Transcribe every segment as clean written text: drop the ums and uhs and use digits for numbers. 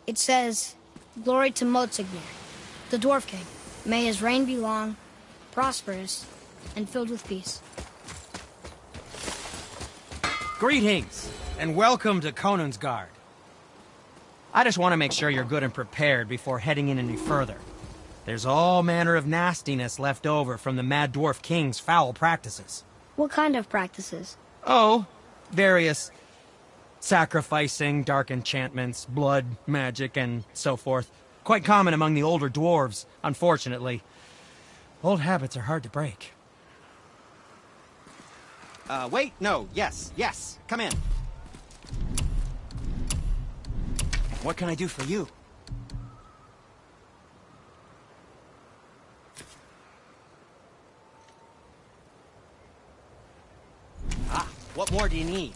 It says, "Glory to Motsignir, the Dwarf King. May his reign be long, prosperous, and filled with peace." Greetings, and welcome to Konungsgard. I just want to make sure you're good and prepared before heading in any further. There's all manner of nastiness left over from the Mad Dwarf King's foul practices. What kind of practices? Oh, various sacrificing, dark enchantments, blood, magic, and so forth. Quite common among the older dwarves, unfortunately. Old habits are hard to break. Wait, no, yes, come in. What can I do for you? Ah, what more do you need?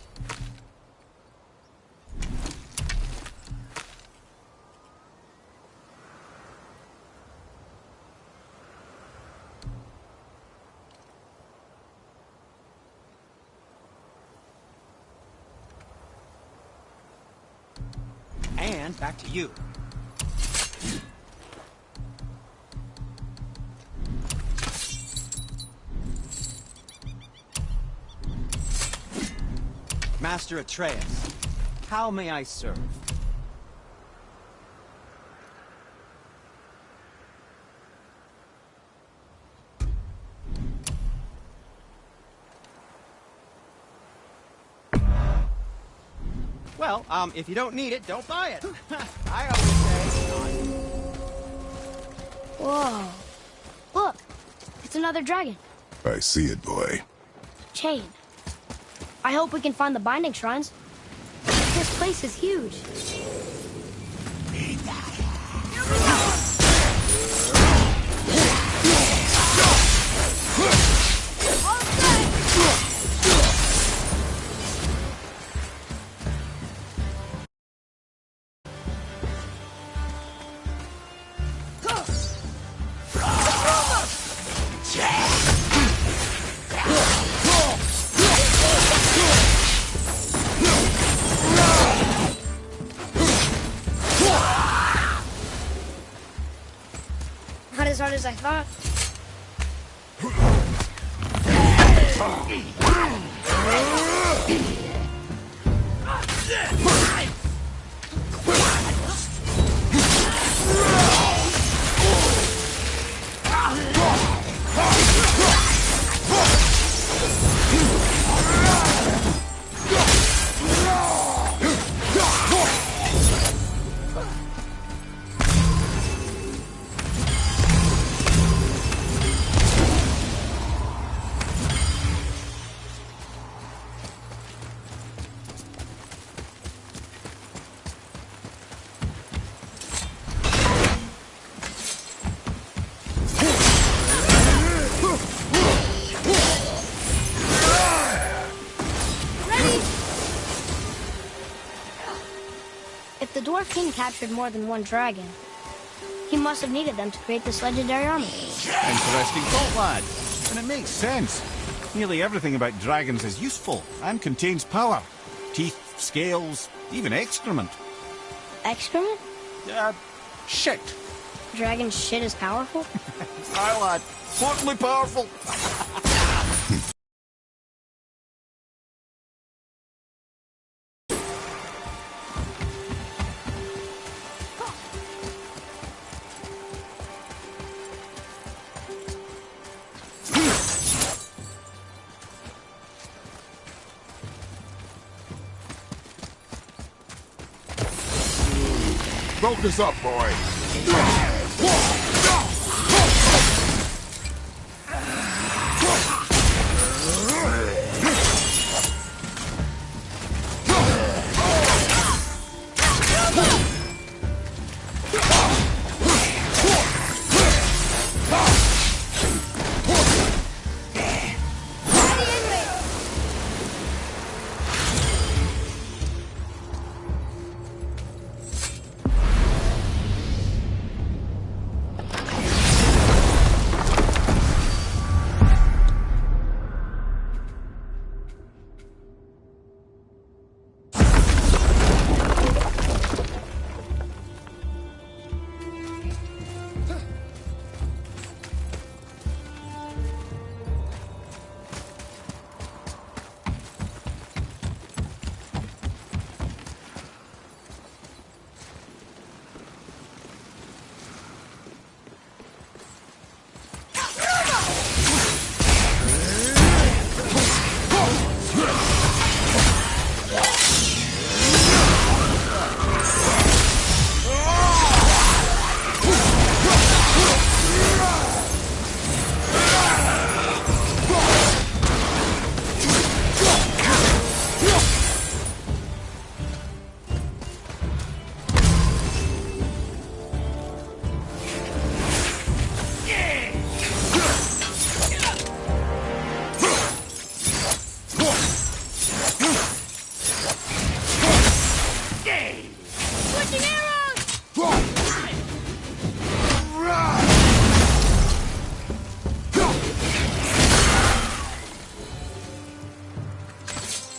And back to you. Master Atreus, how may I serve? Well, if you don't need it, don't buy it. I always say... Whoa. Look, it's another dragon. I see it, boy. Chain. I hope we can find the binding shrines. This place is huge. Not as hard as I thought. If the Dwarf King captured more than one dragon, he must have needed them to create this legendary army. Interesting thought, lad. And it makes sense. Nearly everything about dragons is useful and contains power. Teeth, scales, even excrement. Excrement? Shit. Dragon shit is powerful? Aye, lad. Totally powerful. Focus up, boy.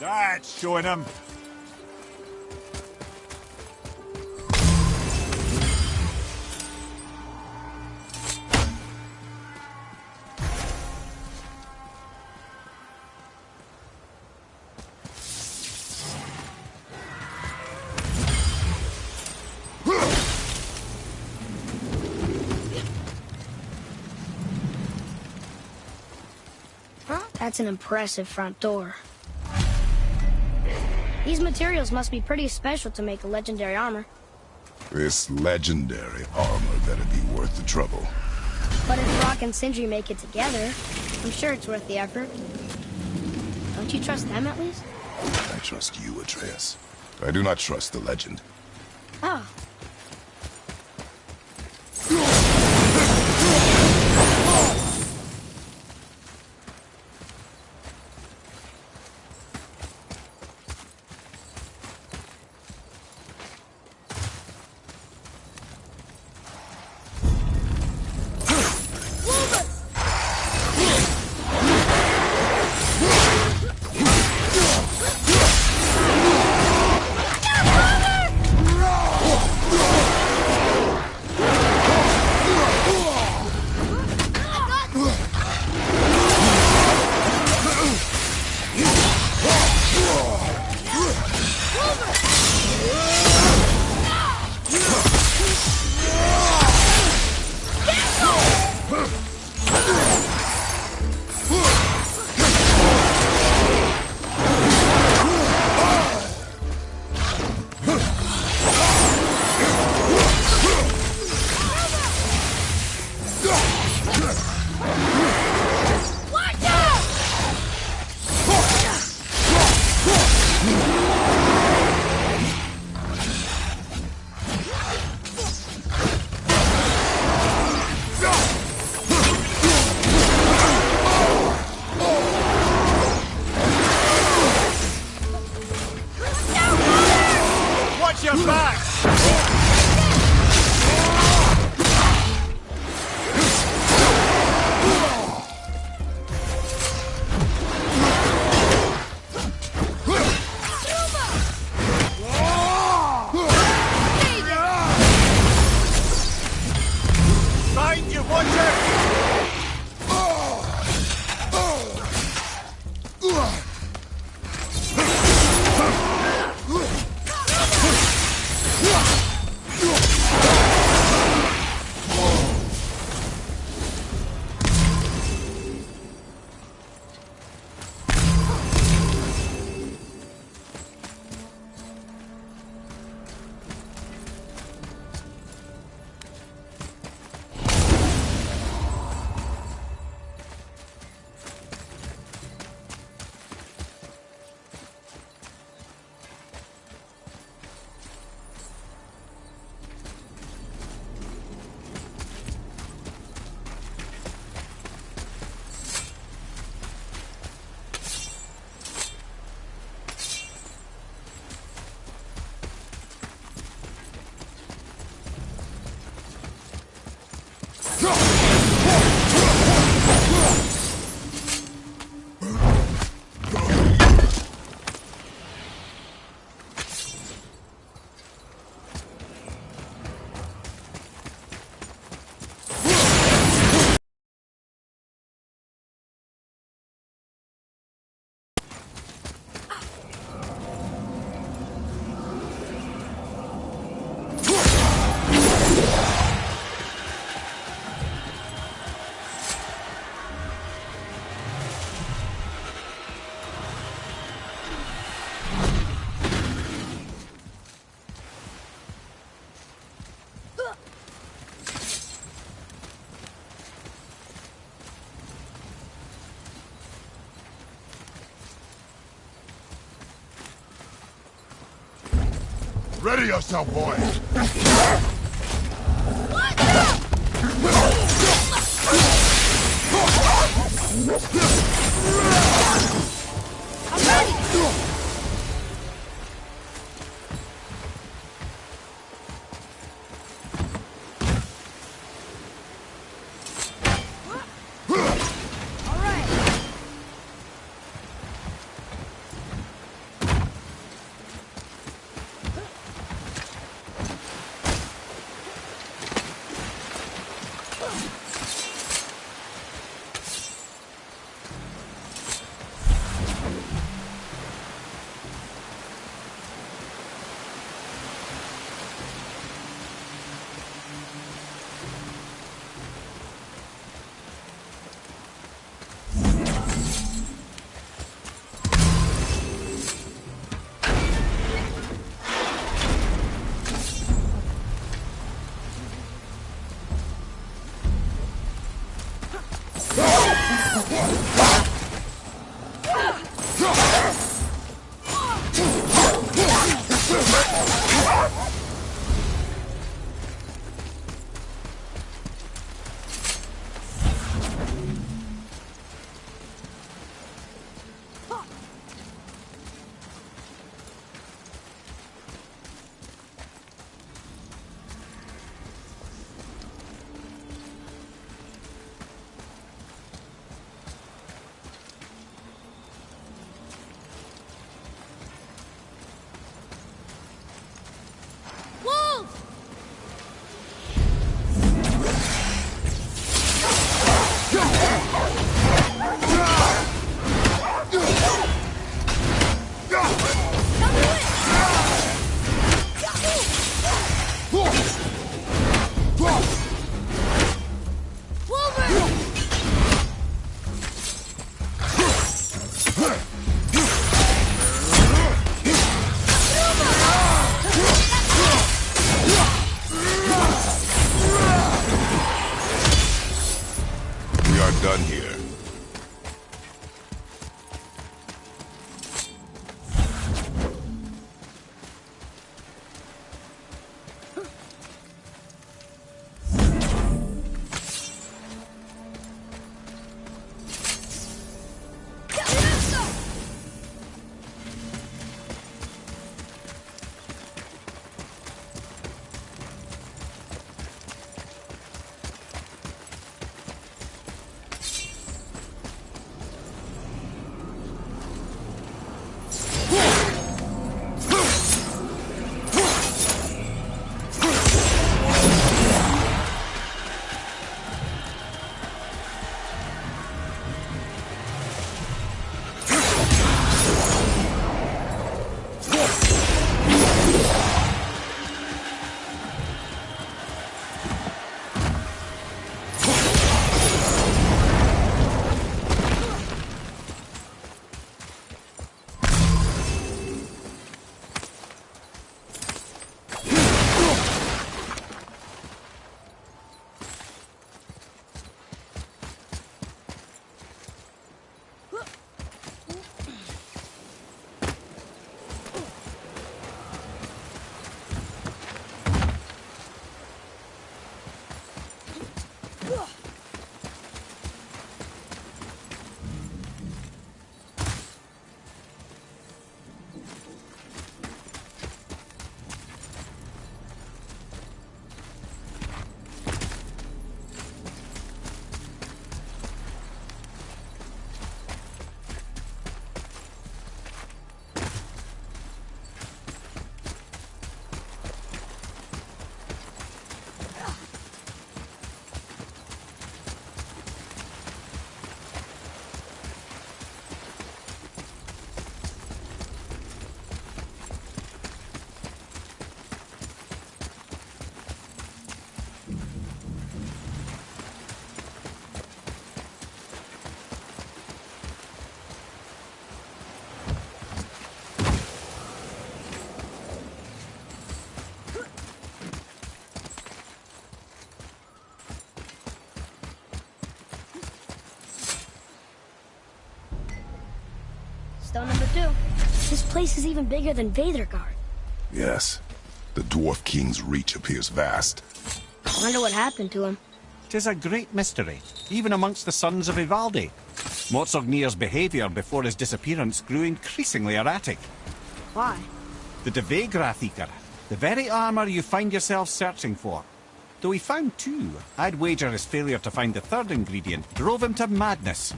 That's showing him. That's an impressive front door. These materials must be pretty special to make a legendary armor. This legendary armor better be worth the trouble. But if Brock and Sindri make it together, I'm sure it's worth the effort. Don't you trust them at least? I trust you, Atreus. I do not trust the legend. Oh. Ready yourself, boy! Stone number 2. This place is even bigger than Vadergard. Yes. The Dwarf King's reach appears vast. Wonder what happened to him. 'Tis a great mystery, even amongst the sons of Ivaldi. Mortsognir's behaviour before his disappearance grew increasingly erratic. Why? The Devegrathikar, the very armour you find yourself searching for. Though he found 2, I'd wager his failure to find the 3rd ingredient drove him to madness.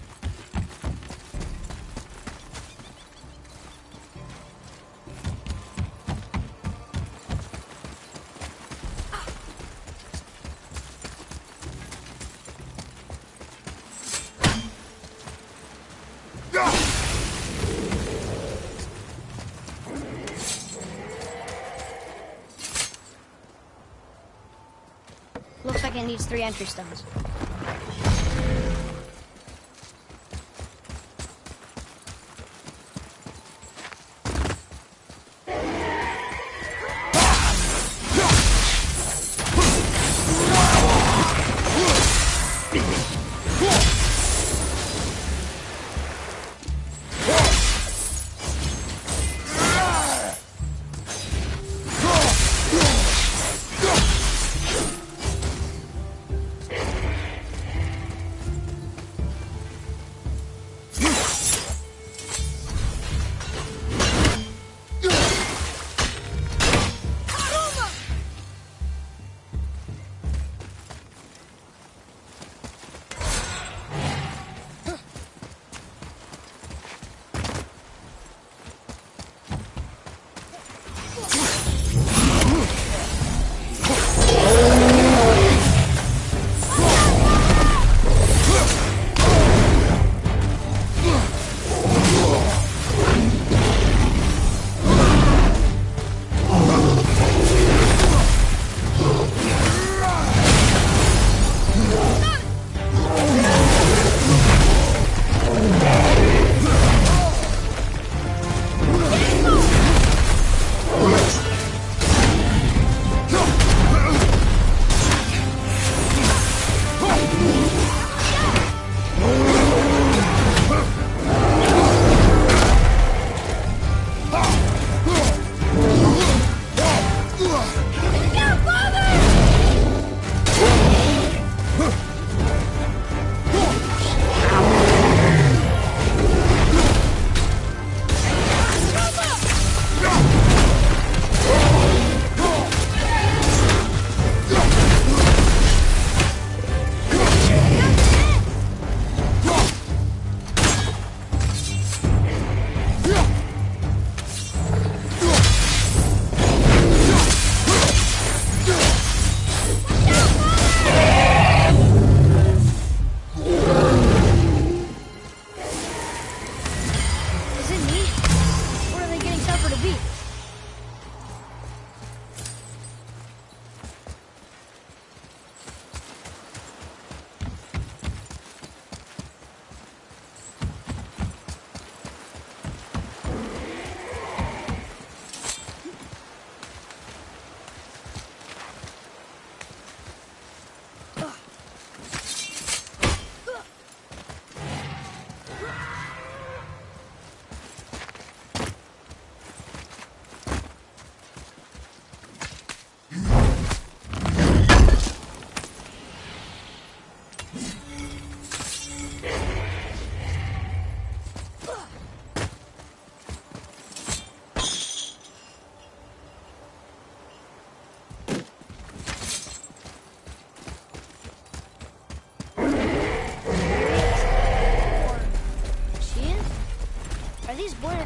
Looks like it needs 3 entry stones.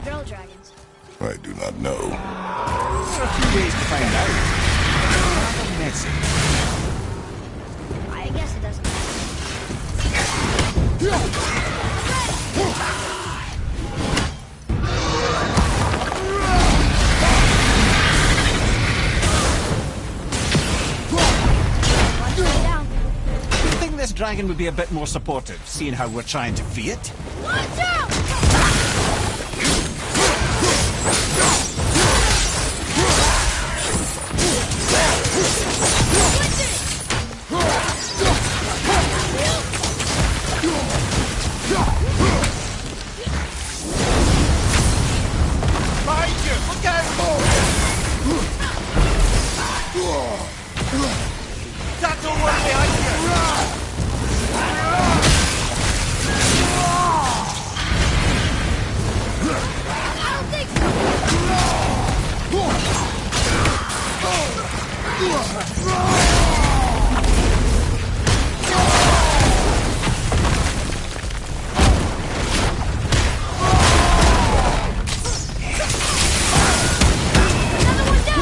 girl dragons? I do not know. There are a few ways to find out. Rather messy. I guess it doesn't I think this dragon would be a bit more supportive, seeing how we're trying to free it. Watch out! That's all one behind you! I don't think so! Another one down!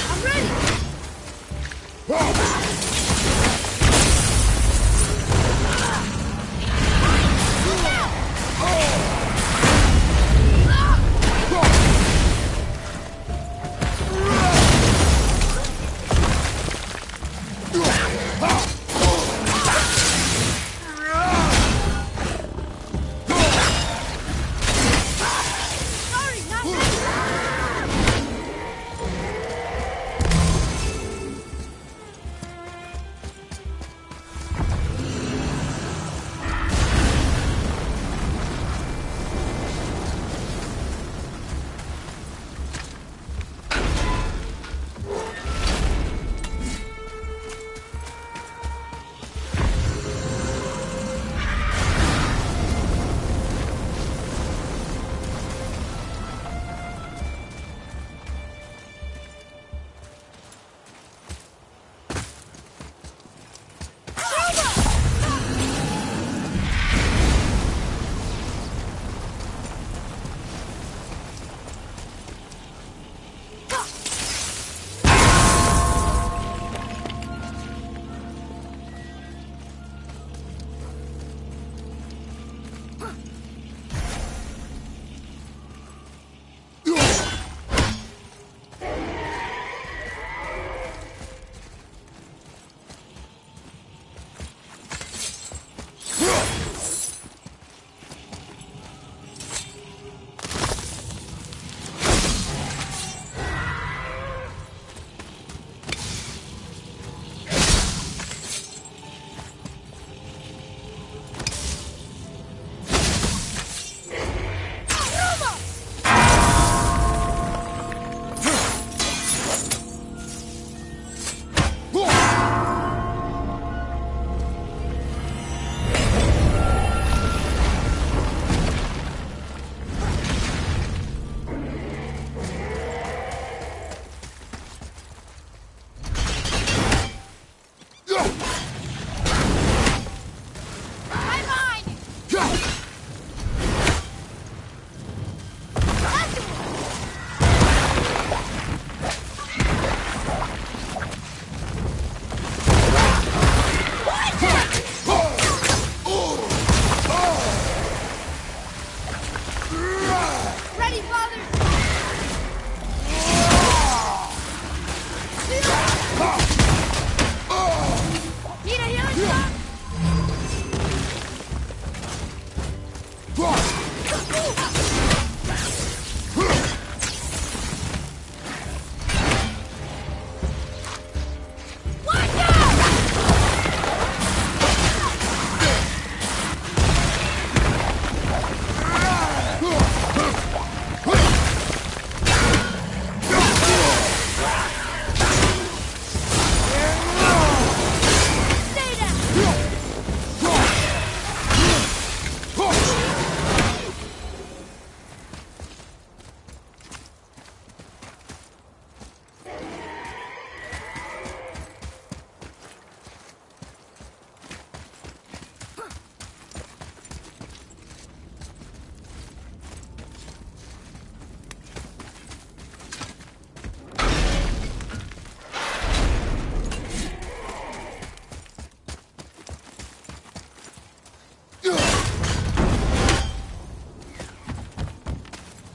I'm ready! Sorry, not ready! Right behind you! That's it! Ready, father! Need a healing shot? Watch out! Stay down!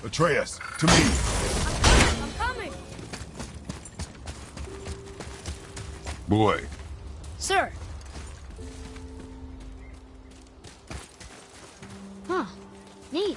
Atreus, to me. I'm coming! Boy, Sir! Huh. Neat.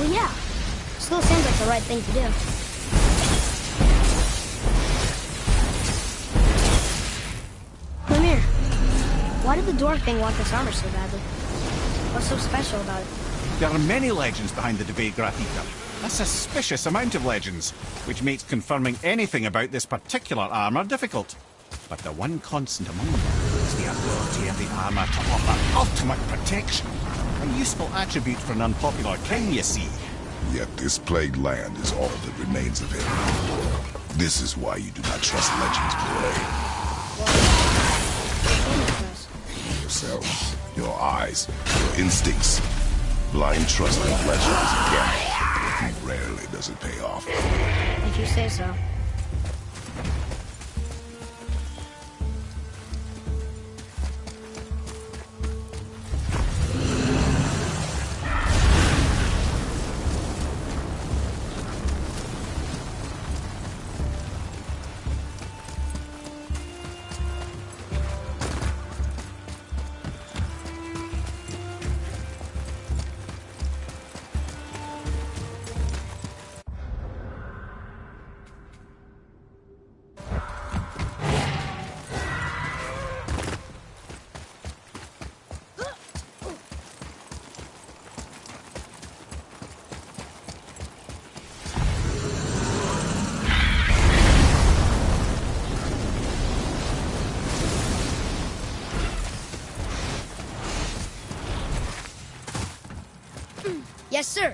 mean, yeah. Still seems like the right thing to do. Mimir, why did the Dwarf King want this armor so badly? What's so special about it? There are many legends behind the debate, Grafita. A suspicious amount of legends, which makes confirming anything about this particular armor difficult. But the one constant among them is the ability of the armor to offer ultimate protection. A useful attribute for an unpopular king, you see. Yet this plagued land is all that remains of him. This is why you do not trust legends, boy. Yourself, your eyes, your instincts. Blind trust in legends is a gamble. Rarely does it pay off. If you say so. Yes, sir.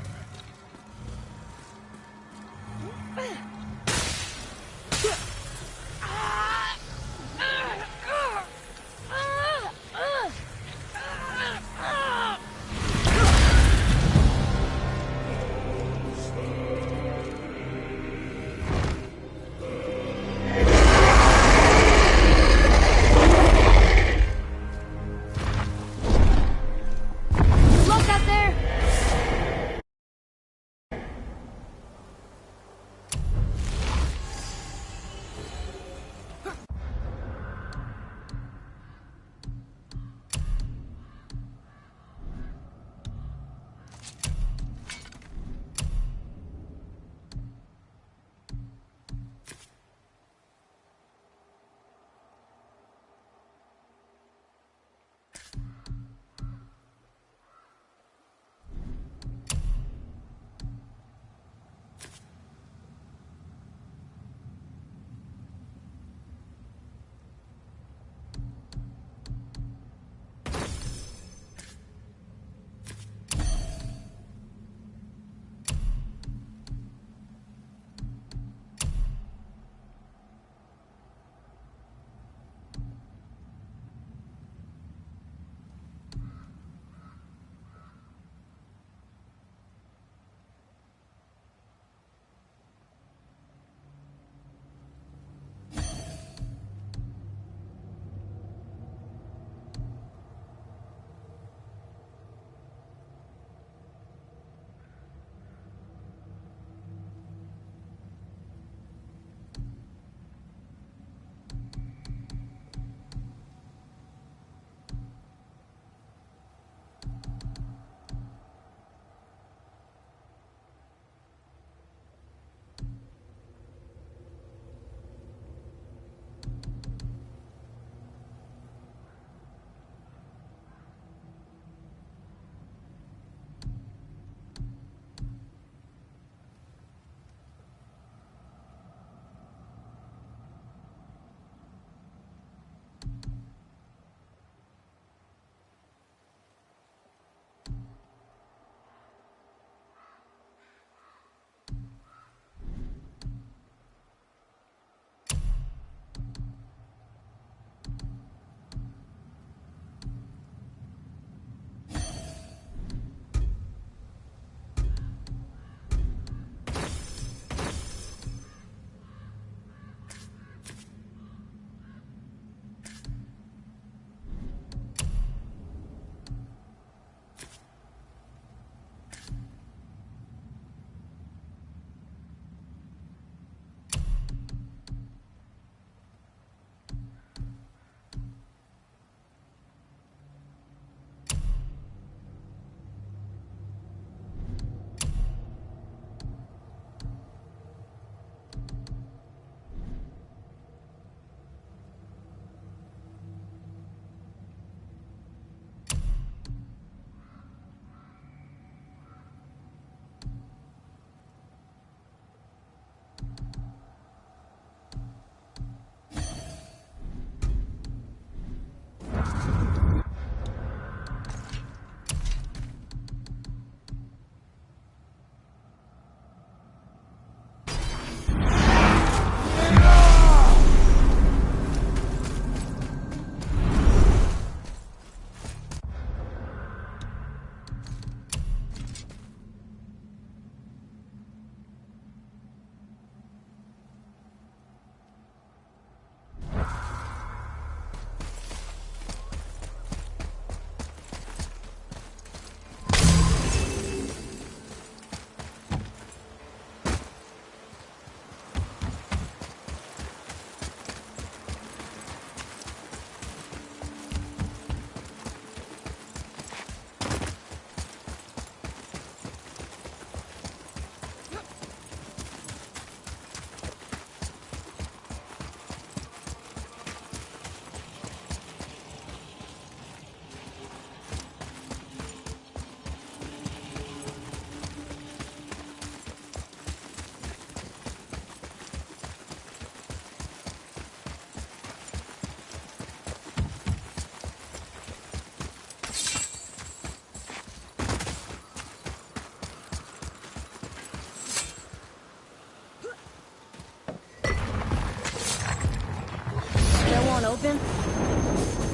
open?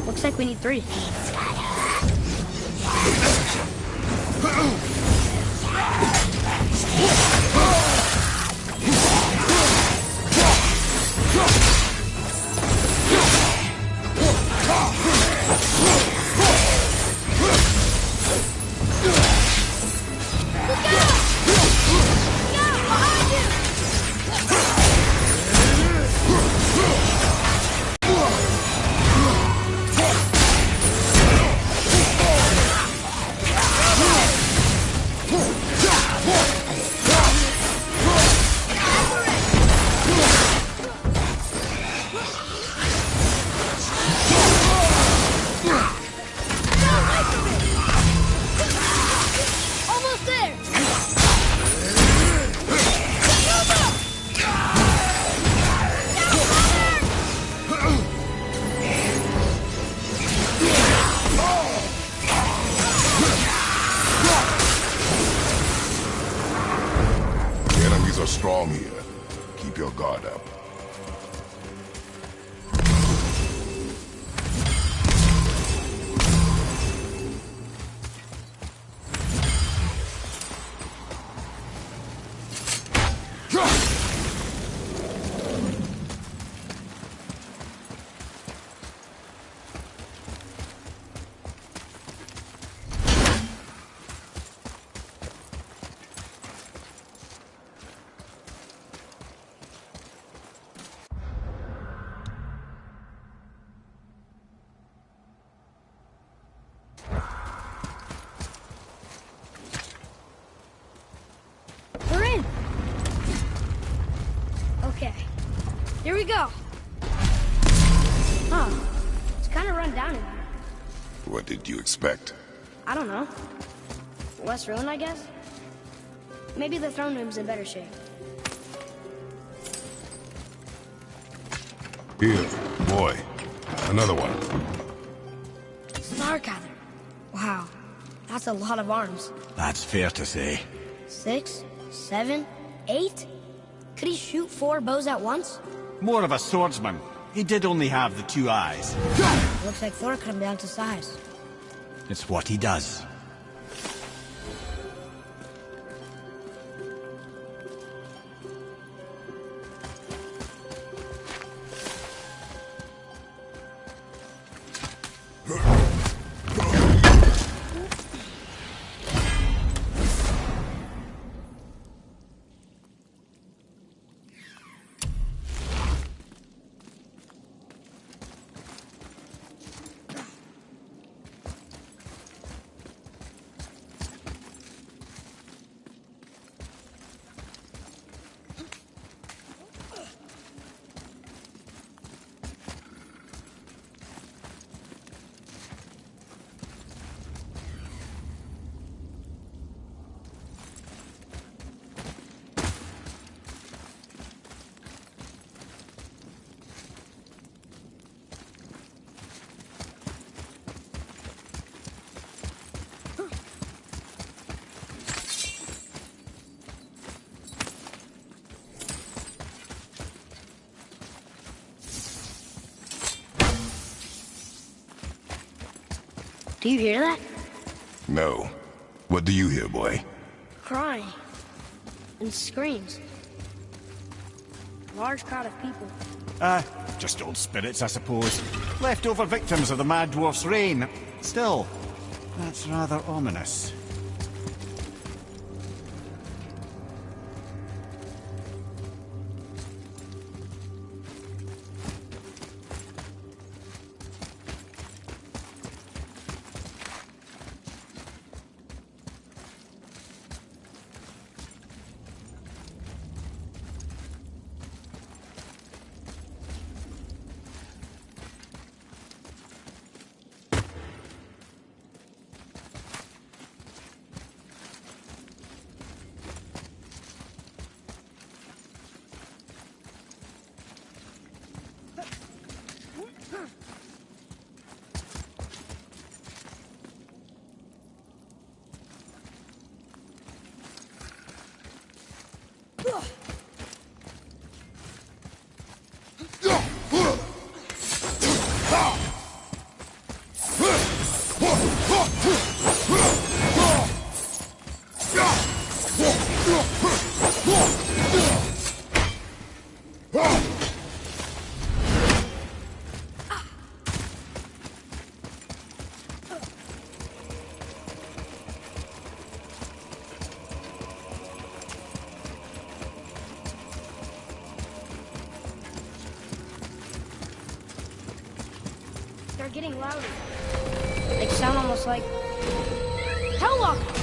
Looks like we need 3. Almost there! The enemies are strong here. Keep your guard up. We're in! Okay, here we go. Huh, it's kind of run down in here. What did you expect? I don't know. Less ruined, I guess? Maybe the throne room's in better shape. Here, boy. Another one. Starkather. Wow, that's a lot of arms. That's fair to say. 6, 7, 8? Could he shoot 4 bows at once? More of a swordsman. He did only have the 2 eyes. Looks like Thor cut him down to size. It's what he does. Do you hear that? No. What do you hear, boy? Crying. And screams. Large crowd of people. Just old spirits, I suppose. Leftover victims of the Mad Dwarf's reign. Still, that's rather ominous. They're getting louder. They sound almost like Hellwalkers.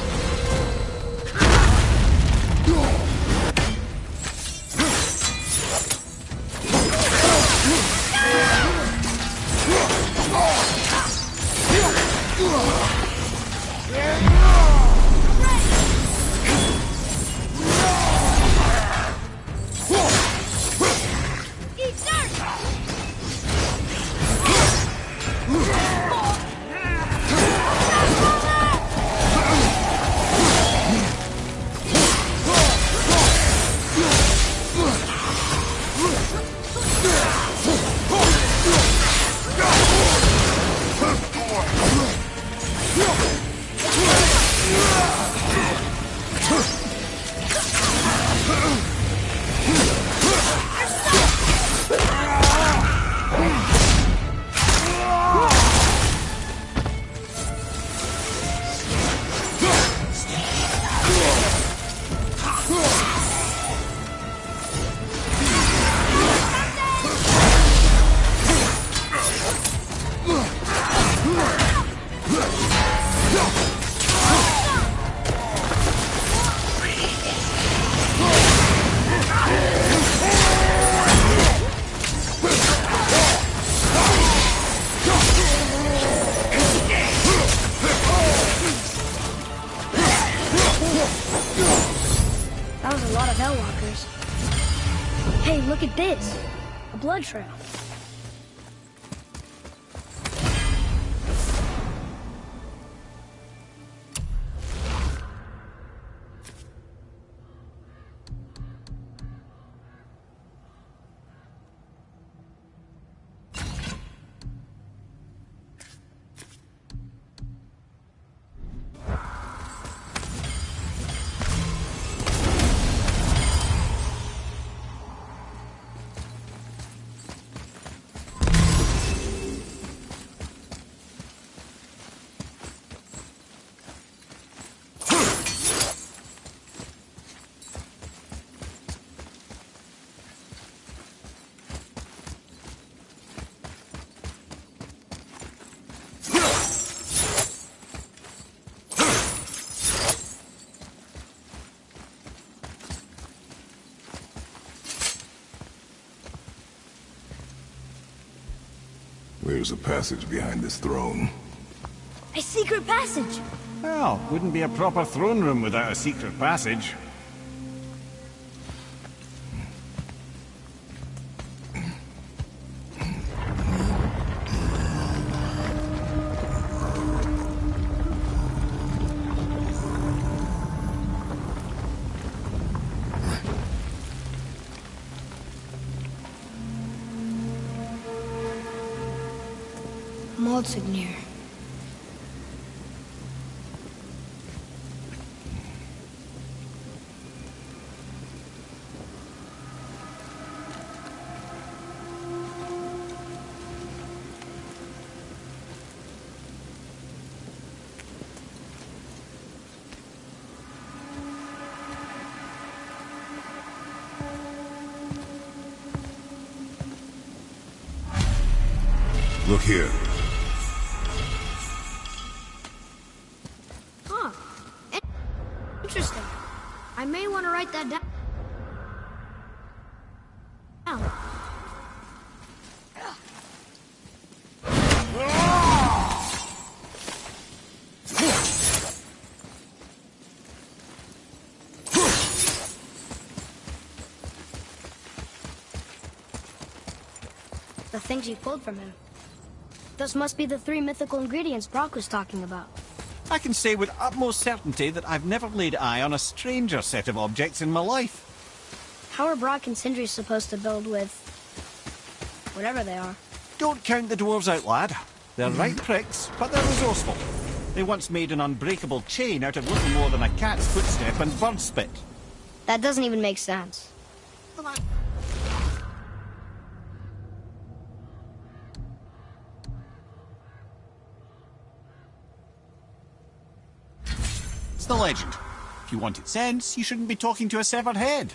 That was a lot of Hellwalkers. Hey, look at this. A blood trail. There's a passage behind this throne. A secret passage! Well, wouldn't be a proper throne room without a secret passage. Maldsignir. Look here. Huh. Interesting. I may want to write that down. The things you pulled from him. Those must be the 3 mythical ingredients Brock was talking about. I can say with utmost certainty that I've never laid eye on a stranger set of objects in my life. How are Brock and Sindri supposed to build with... whatever they are? Don't count the dwarves out, lad. They're right pricks, but they're resourceful. They once made an unbreakable chain out of little more than a cat's footstep and bird spit. That doesn't even make sense. It's the legend. If you wanted sense, you shouldn't be talking to a severed head.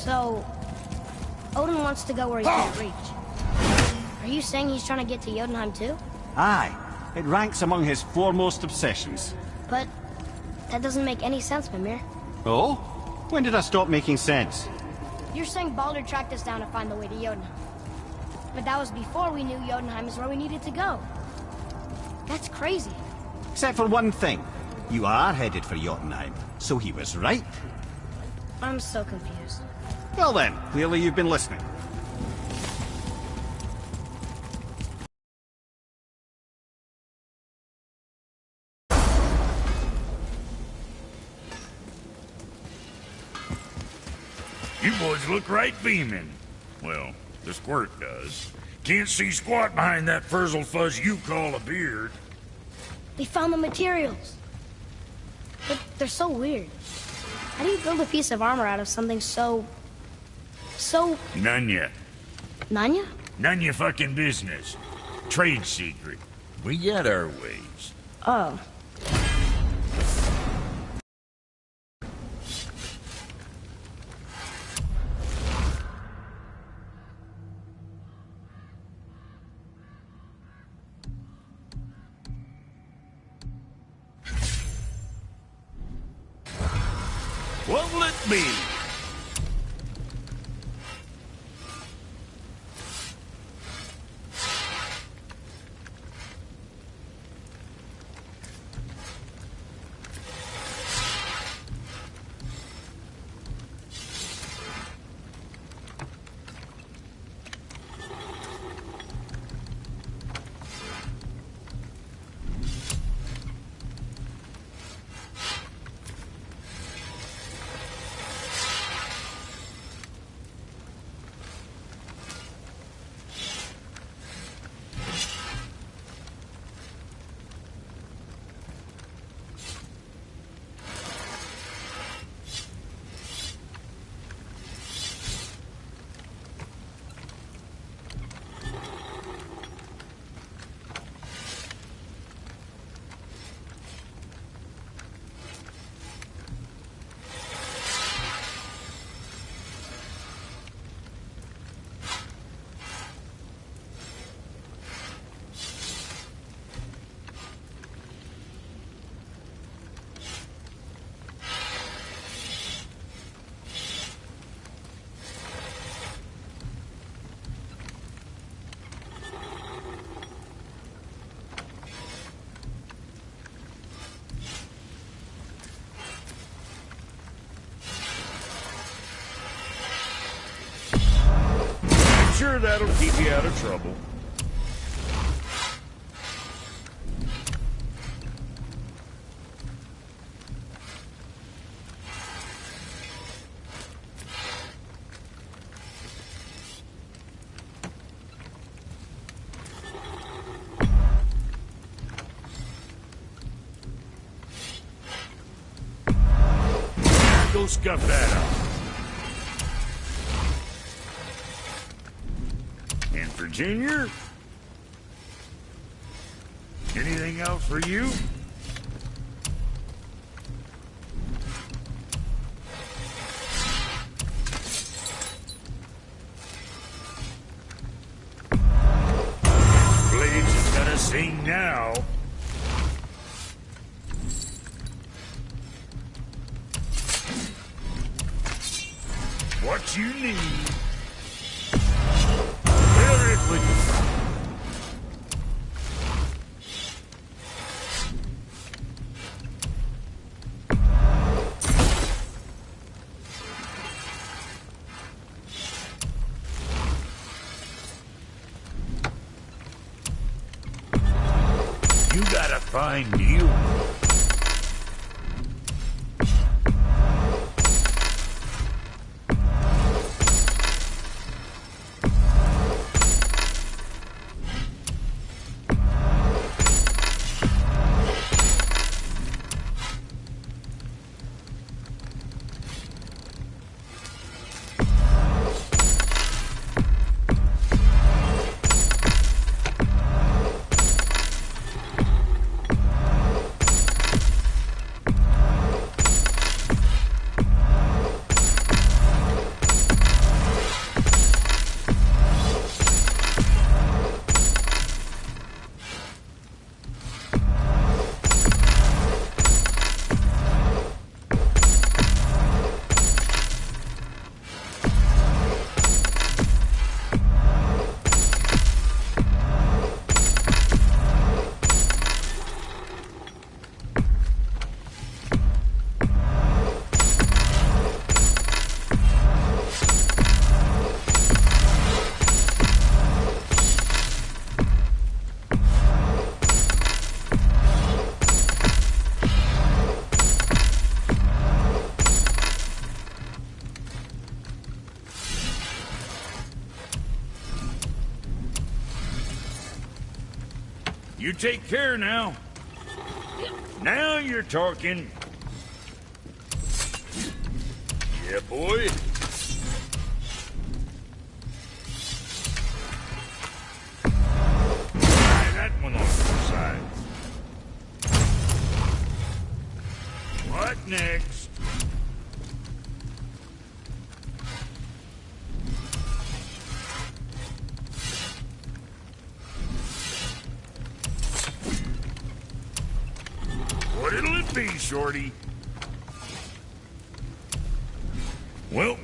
So, Odin wants to go where he can't reach. Are you saying he's trying to get to Jotunheim too? Aye, it ranks among his foremost obsessions. But that doesn't make any sense, Mimir. Oh? When did I stop making sense? You're saying Baldur tracked us down to find the way to Jotunheim. But that was before we knew Jotunheim is where we needed to go. That's crazy. Except for one thing. You are headed for Jotunheim, so he was right. I'm so confused. Well then, clearly you've been listening. You boys look right beaming. Well, the squirt does. Can't see squat behind that frizzled fuzz you call a beard. We found the materials. But they're so weird. How do you build a piece of armor out of something so... None ya. Nanya? None ya fucking business. Trade secret. We got our ways. Oh. What'll it be? Sure, that'll keep you out of trouble. Go scuff that up. And for Junior? Anything else for you? Blades is gonna sing now. What you need. Share it with you. You got a fine deal. You take care now. Now you're talking. Yeah, boy. Try that one on the side. What next? What'll it be, Shorty? Well,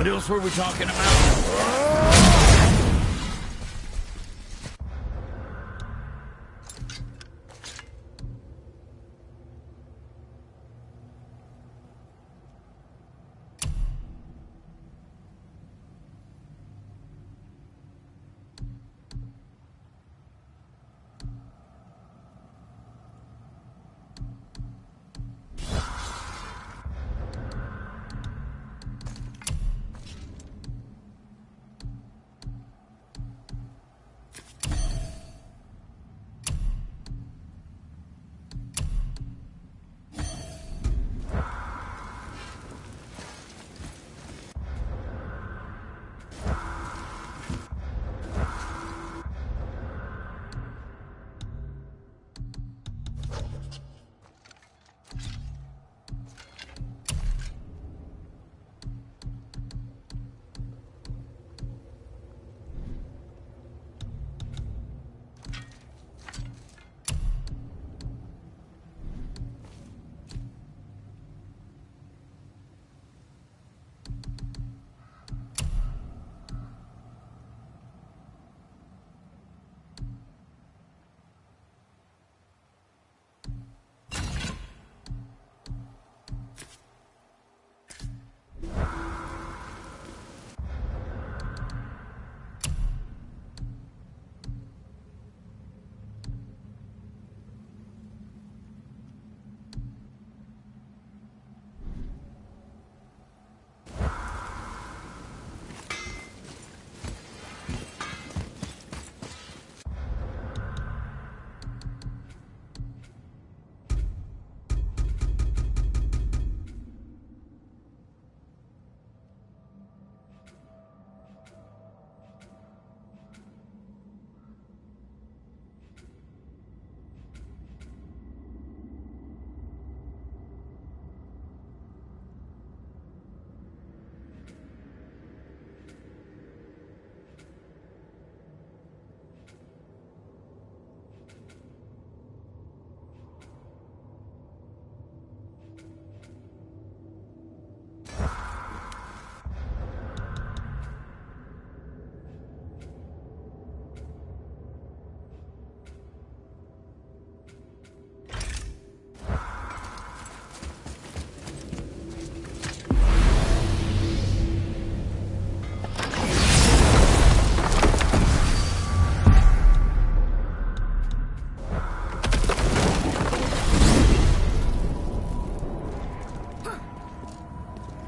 What else were we talking about?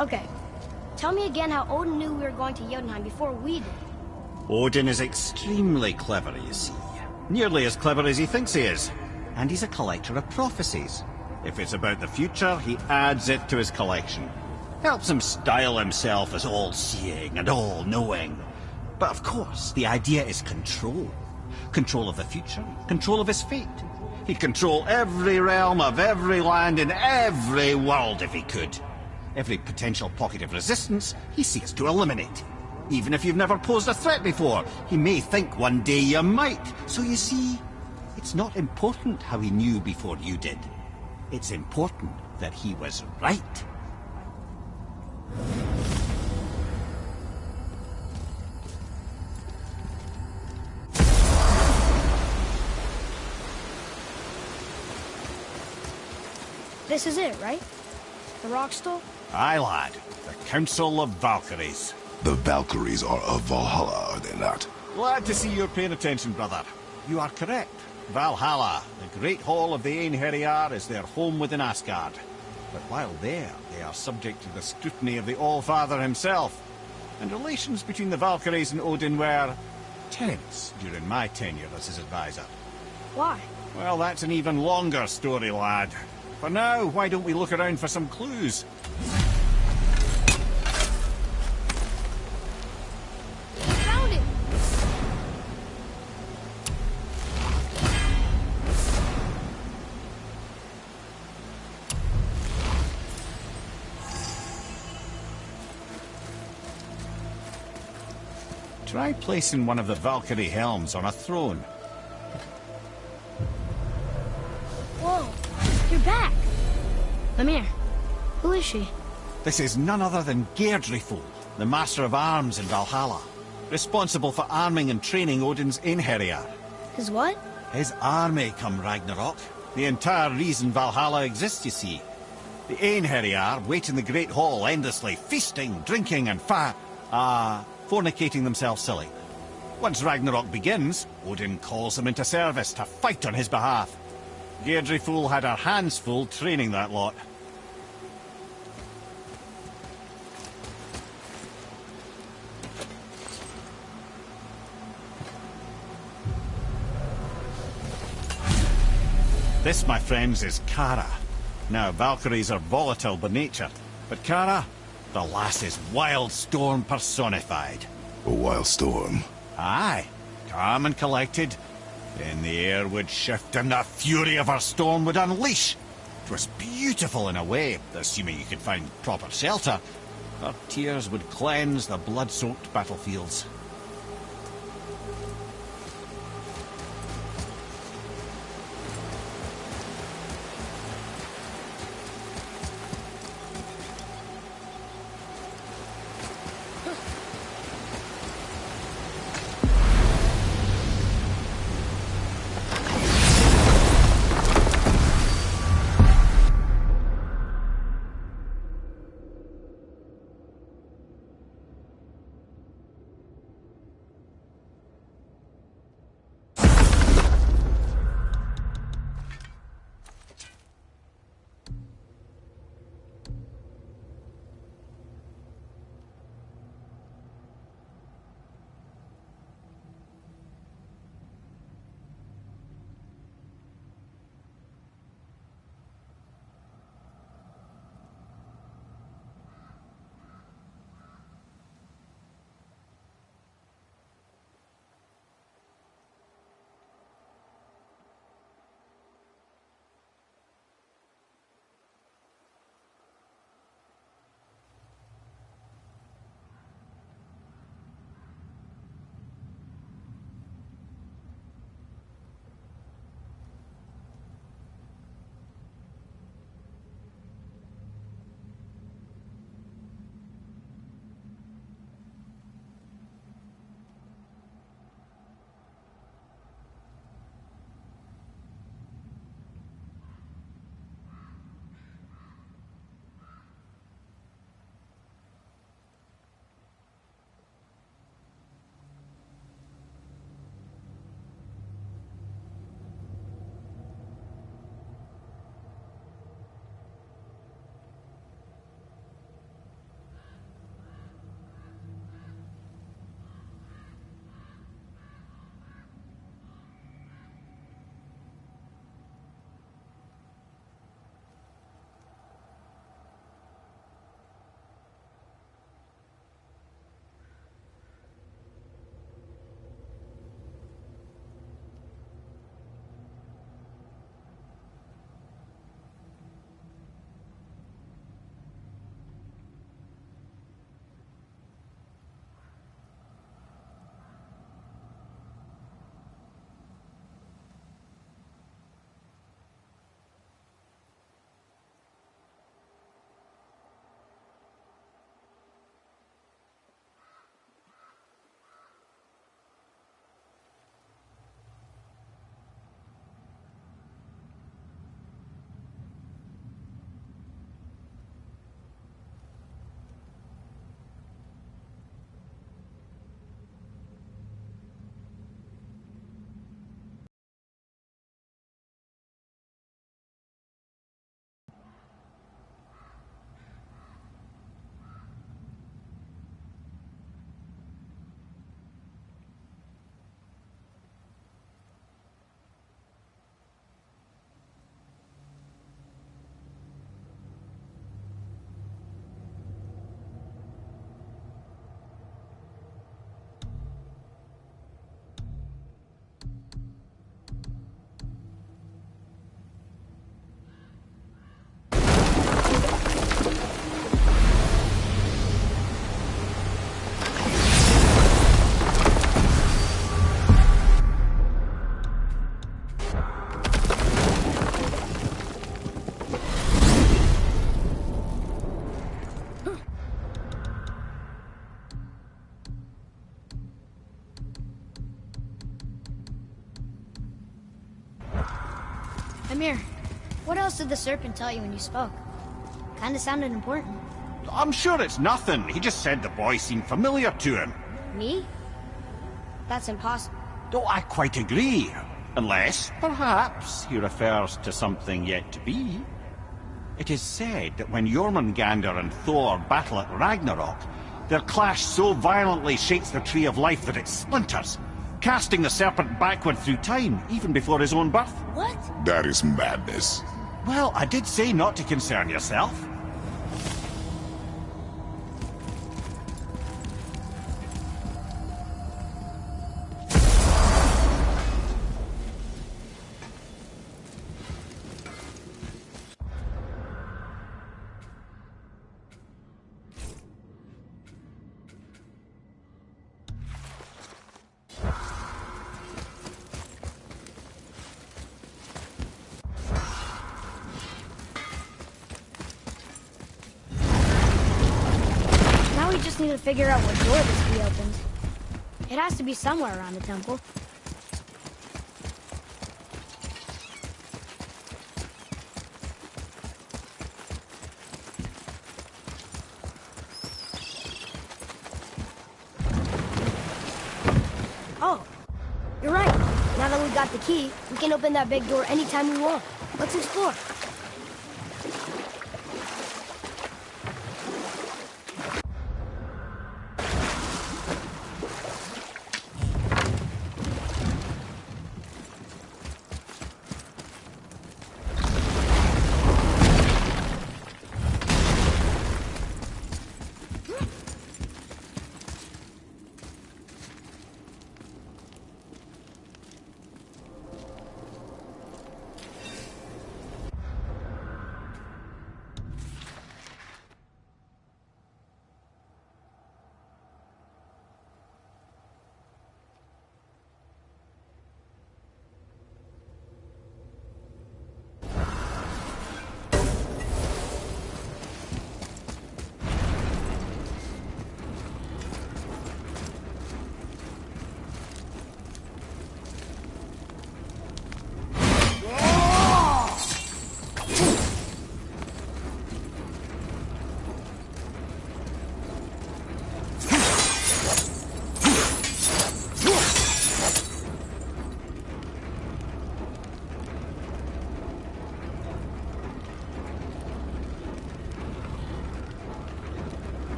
Okay. Tell me again how Odin knew we were going to Jotunheim before we did. Odin is extremely clever, you see. Nearly as clever as he thinks he is. And he's a collector of prophecies. If it's about the future, he adds it to his collection. Helps him style himself as all-seeing and all-knowing. But of course, the idea is control. Control of the future, control of his fate. He'd control every realm of every land in every world if he could. Every potential pocket of resistance, he seeks to eliminate. Even if you've never posed a threat before, he may think one day you might. So you see, it's not important how he knew before you did. It's important that he was right. This is it, right? The Rockstall? Aye, lad. The Council of Valkyries. The Valkyries are of Valhalla, are they not? Glad to see you're paying attention, brother. You are correct. Valhalla, the great hall of the Einherjar, is their home within Asgard. But while there, they are subject to the scrutiny of the All-Father himself. And relations between the Valkyries and Odin were tense during my tenure as his advisor. Why? Well, that's an even longer story, lad. For now, why don't we look around for some clues? Found it! Try placing one of the Valkyrie helms on a throne. Whoa! You're back! Lemire, who is she? This is none other than Geirdrithol, the Master of Arms in Valhalla, responsible for arming and training Odin's Einherjar. His what? His army come Ragnarok. The entire reason Valhalla exists, you see. The Einherjar wait in the Great Hall endlessly, feasting, drinking, and fornicating themselves silly. Once Ragnarok begins, Odin calls them into service to fight on his behalf. Deirdre Fool had her hands full training that lot. This, my friends, is Kara. Now, Valkyries are volatile by nature, but Kara, the lass is Wild Storm personified. A wild storm. Aye, calm and collected. Then the air would shift and the fury of her storm would unleash. It was beautiful in a way, assuming you could find proper shelter. Her tears would cleanse the blood-soaked battlefields. Amir, what else did the serpent tell you when you spoke? Kinda sounded important. I'm sure it's nothing. He just said the boy seemed familiar to him. Me? That's impossible. Oh, I quite agree. Unless, perhaps, he refers to something yet to be. It is said that when Jormungandr and Thor battle at Ragnarok, their clash so violently shakes the Tree of Life that it splinters, casting the serpent backward through time, even before his own birth. What? That is madness. Well, I did say not to concern yourself. Now we just need to figure out what door this key opens. It has to be somewhere around the temple. Oh, you're right. Now that we've got the key, we can open that big door anytime we want. Let's explore.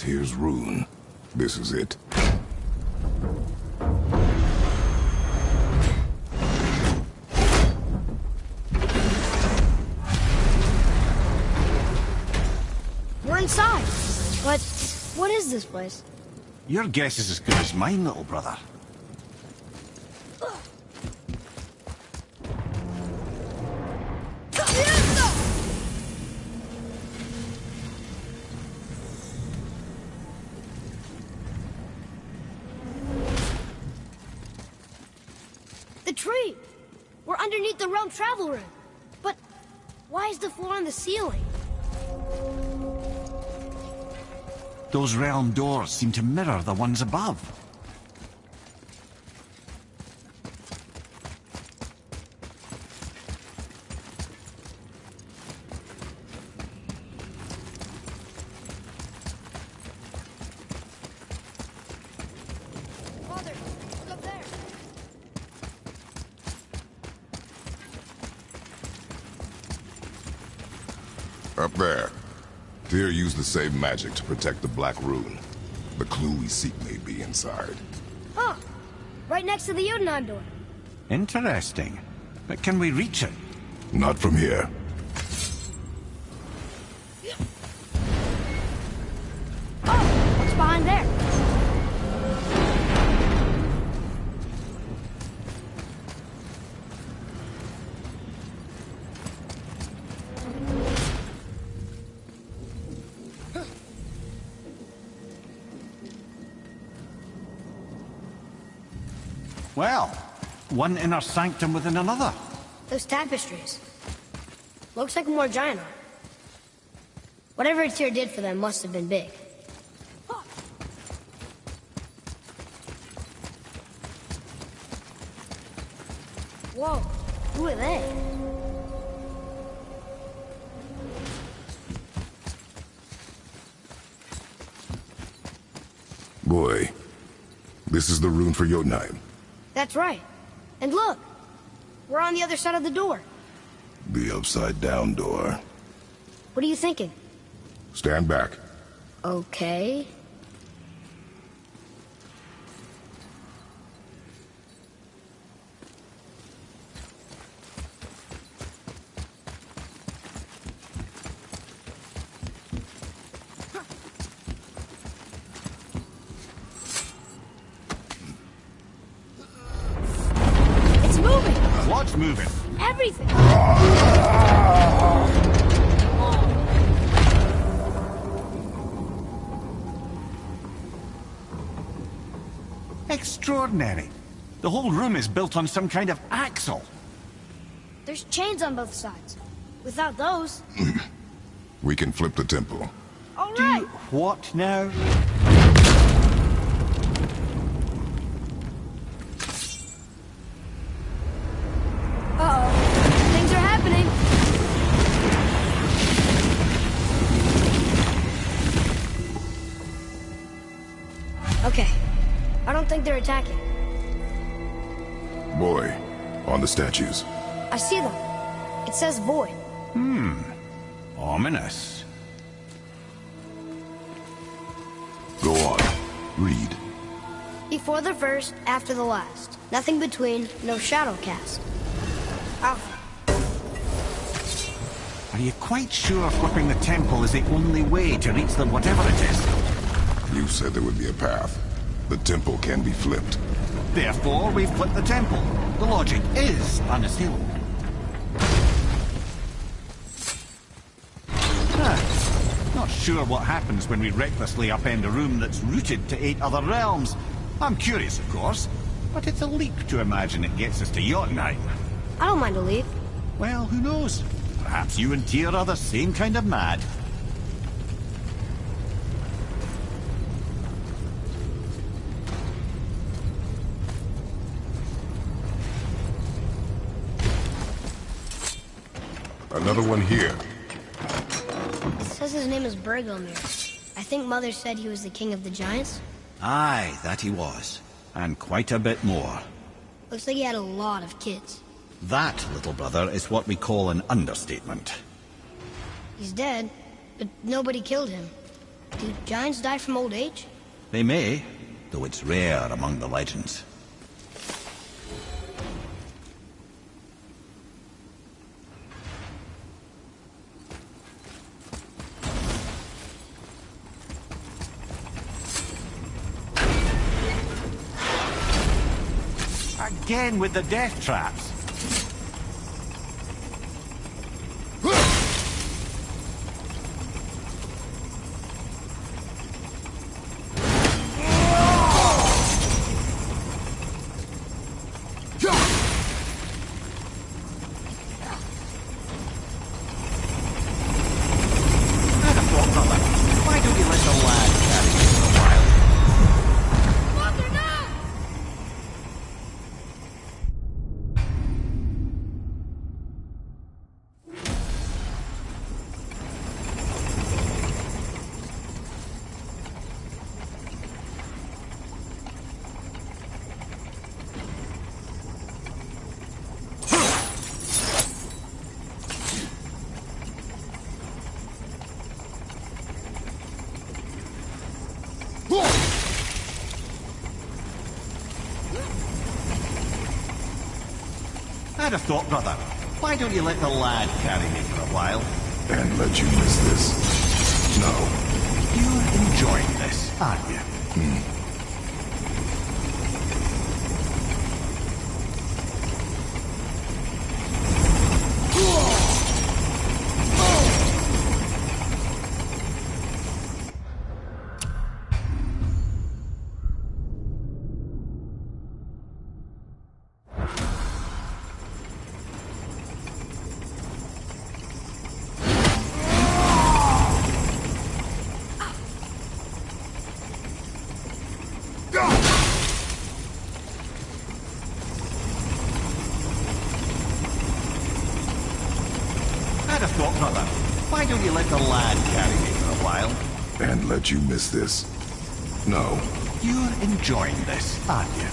Tyr's rune. This is it. We're inside. But what is this place? Your guess is as good as mine, little brother. The tree! We're underneath the realm travel room. But why is the floor on the ceiling? Those realm doors seem to mirror the ones above. Father, look up there. Up there. Tyr used the same magic to protect the Black Rune. The clue we seek may be inside. Huh. Right next to the Jotunheim door. Interesting. But can we reach it? Not from here. Oh, what's behind there? Well, one inner sanctum within another. Those tapestries. Looks like more giant art. Whatever Tyr did for them must have been big. Whoa, who are they? Boy, this is the rune for Jotunheim. That's right. And look, we're on the other side of the door. The upside-down door. What are you thinking? Stand back. Okay. It's moving! What's moving? Everything! Extraordinary. The whole room is built on some kind of axle. There's chains on both sides. Without those... We can flip the temple. All right! Do what now? Uh-oh. Things are happening. Okay. I don't think they're attacking. Boy, on the statues. I see them. It says void. Ominous. Go on. Read. Before the first, after the last. Nothing between, no shadow cast. Alpha. Are you quite sure flipping the temple is the only way to reach them, whatever it is? You said there would be a path. The temple can be flipped. Therefore, we've flipped the temple. The logic is unassailable. Not sure what happens when we recklessly upend a room that's rooted to 8 other realms. I'm curious, of course, but it's a leap to imagine it gets us to Jotunheim. I don't mind a leap. Well, who knows? Perhaps you and Tyr are the same kind of mad. Another one here. It says his name is Bergelmir. I think Mother said he was the king of the giants. Aye, that he was. And quite a bit more. Looks like he had a lot of kids. That, little brother, is what we call an understatement. He's dead, but nobody killed him. Do giants die from old age? They may, though it's rare among the legends. Again with the death traps. Why don't you let the lad carry you for a while? Mother, no! I'd have thought, brother. Why don't you let the lad carry me for a while? And let you miss this? No. You're enjoying this, aren't you? I'd have thought, brother. Why don't you let the lad carry me for a while? And let you miss this? No. You're enjoying this, aren't you?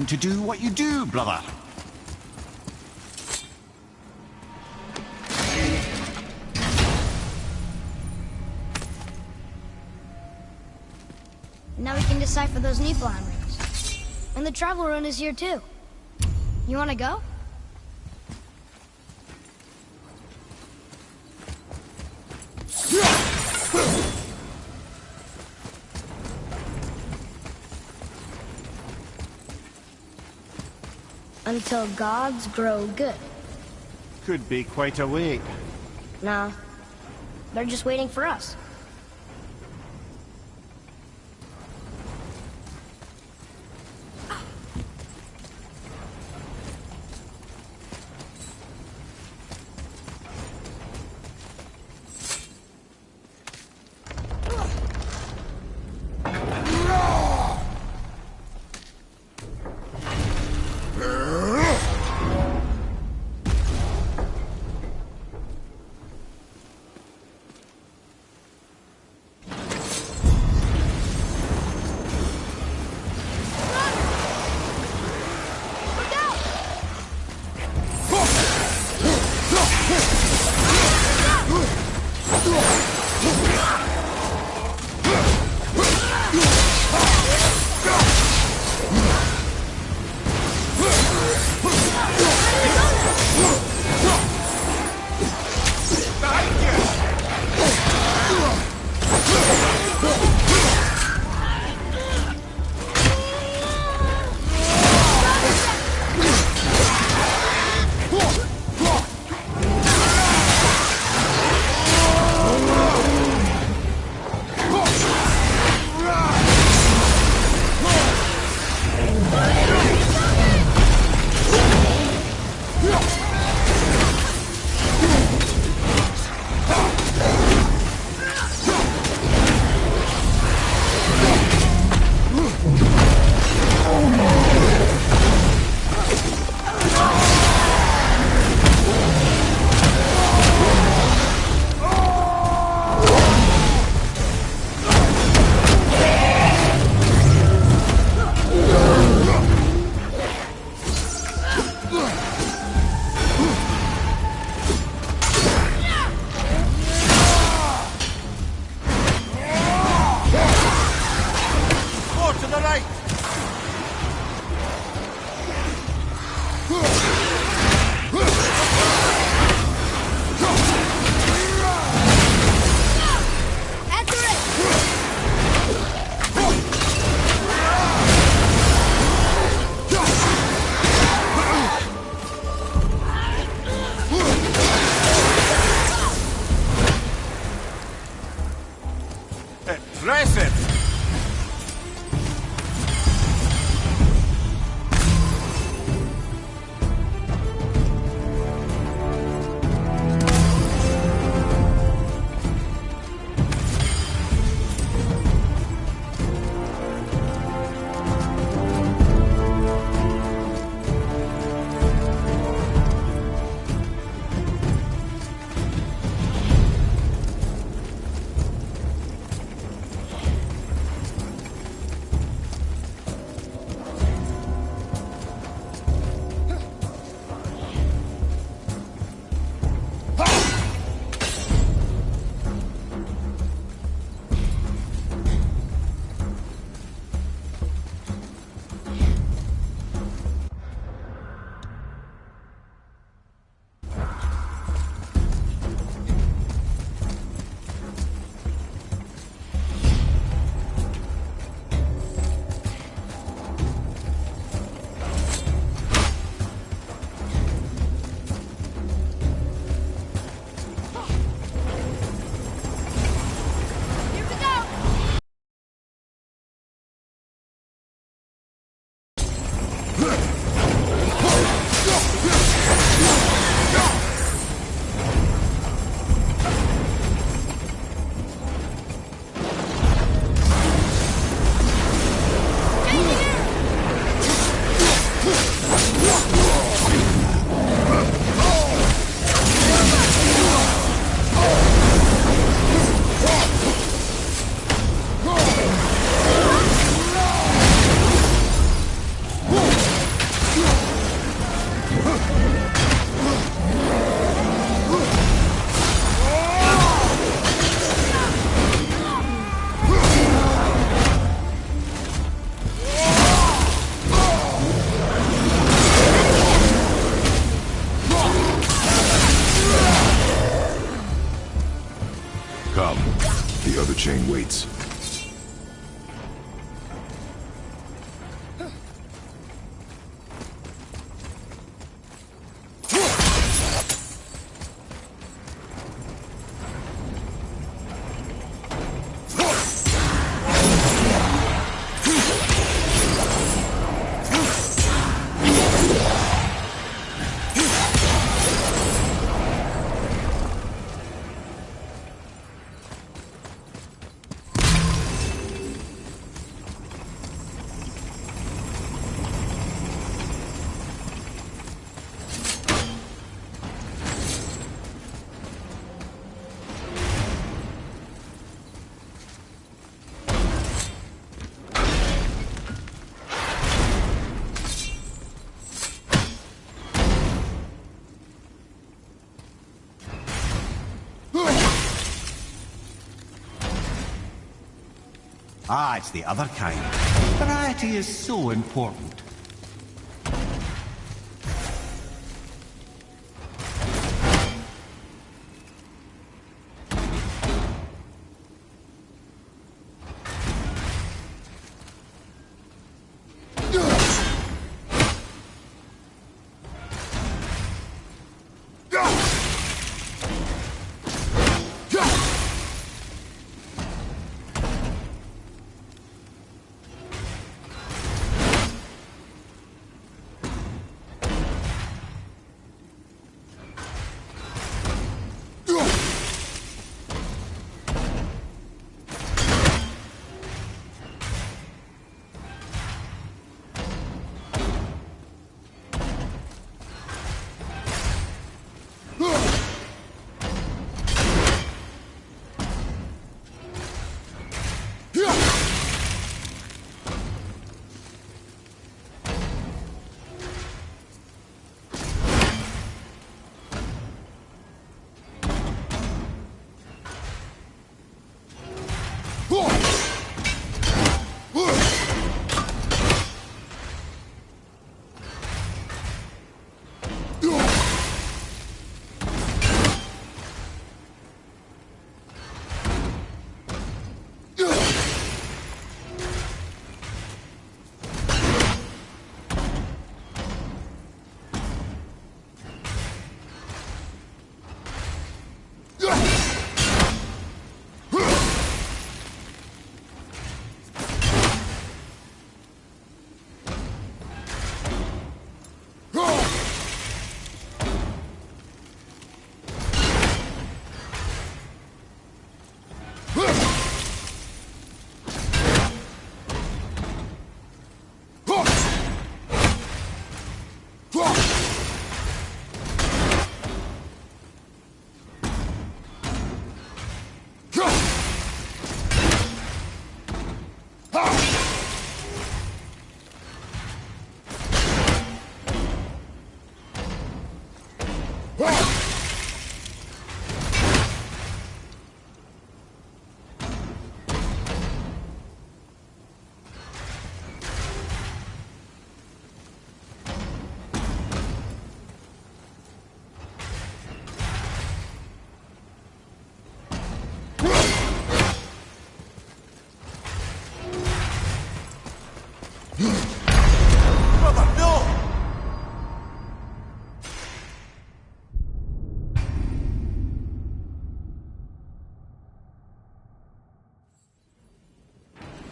to do what you do, brother. Now we can decipher those Niflheim rings. And the travel rune is here too. You wanna go? Until gods grow good. Could be quite a wait. No. They're just waiting for us. Come. The other chain waits. Ah, it's the other kind. Variety is so important.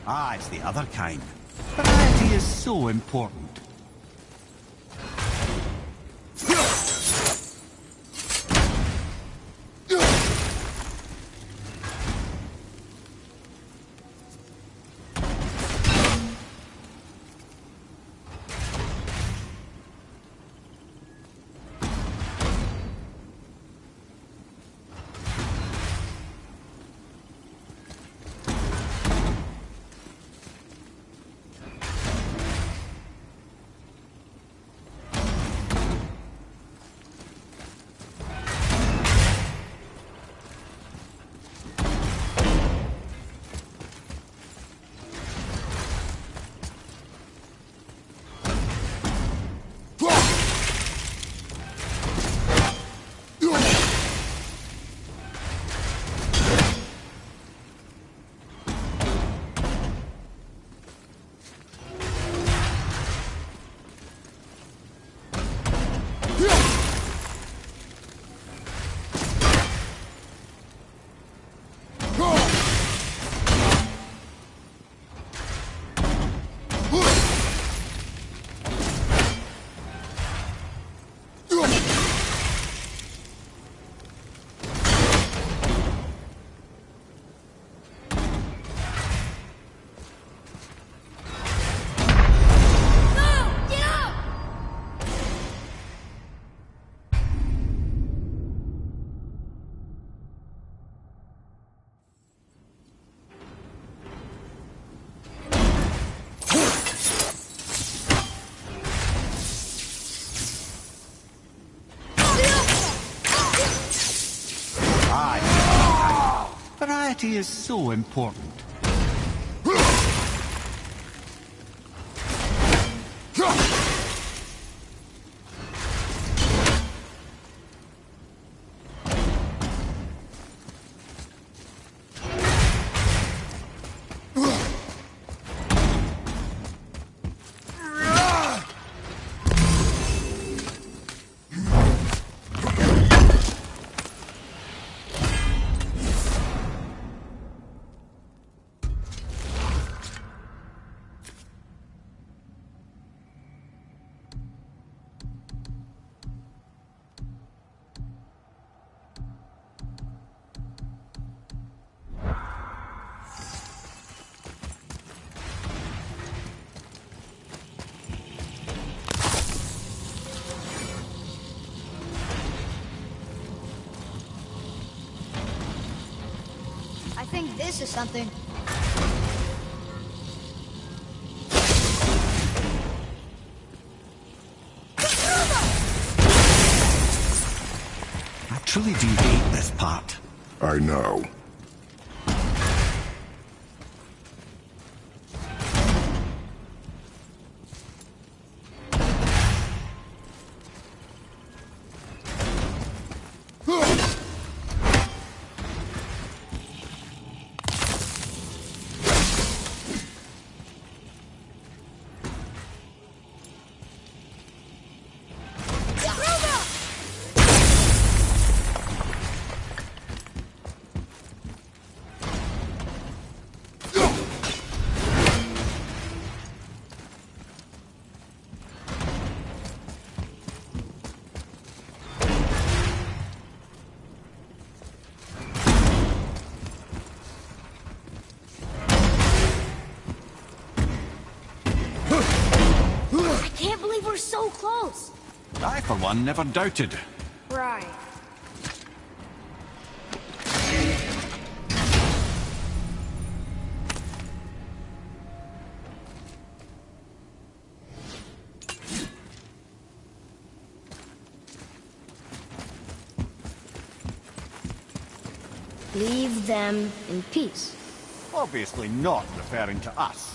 Ah, it's the other kind. Variety is so important. Variety is so important. I think this is something. I truly do hate this part. I know. I can't believe we're so close. I, for one, never doubted. Right. Leave them in peace. Obviously not referring to us.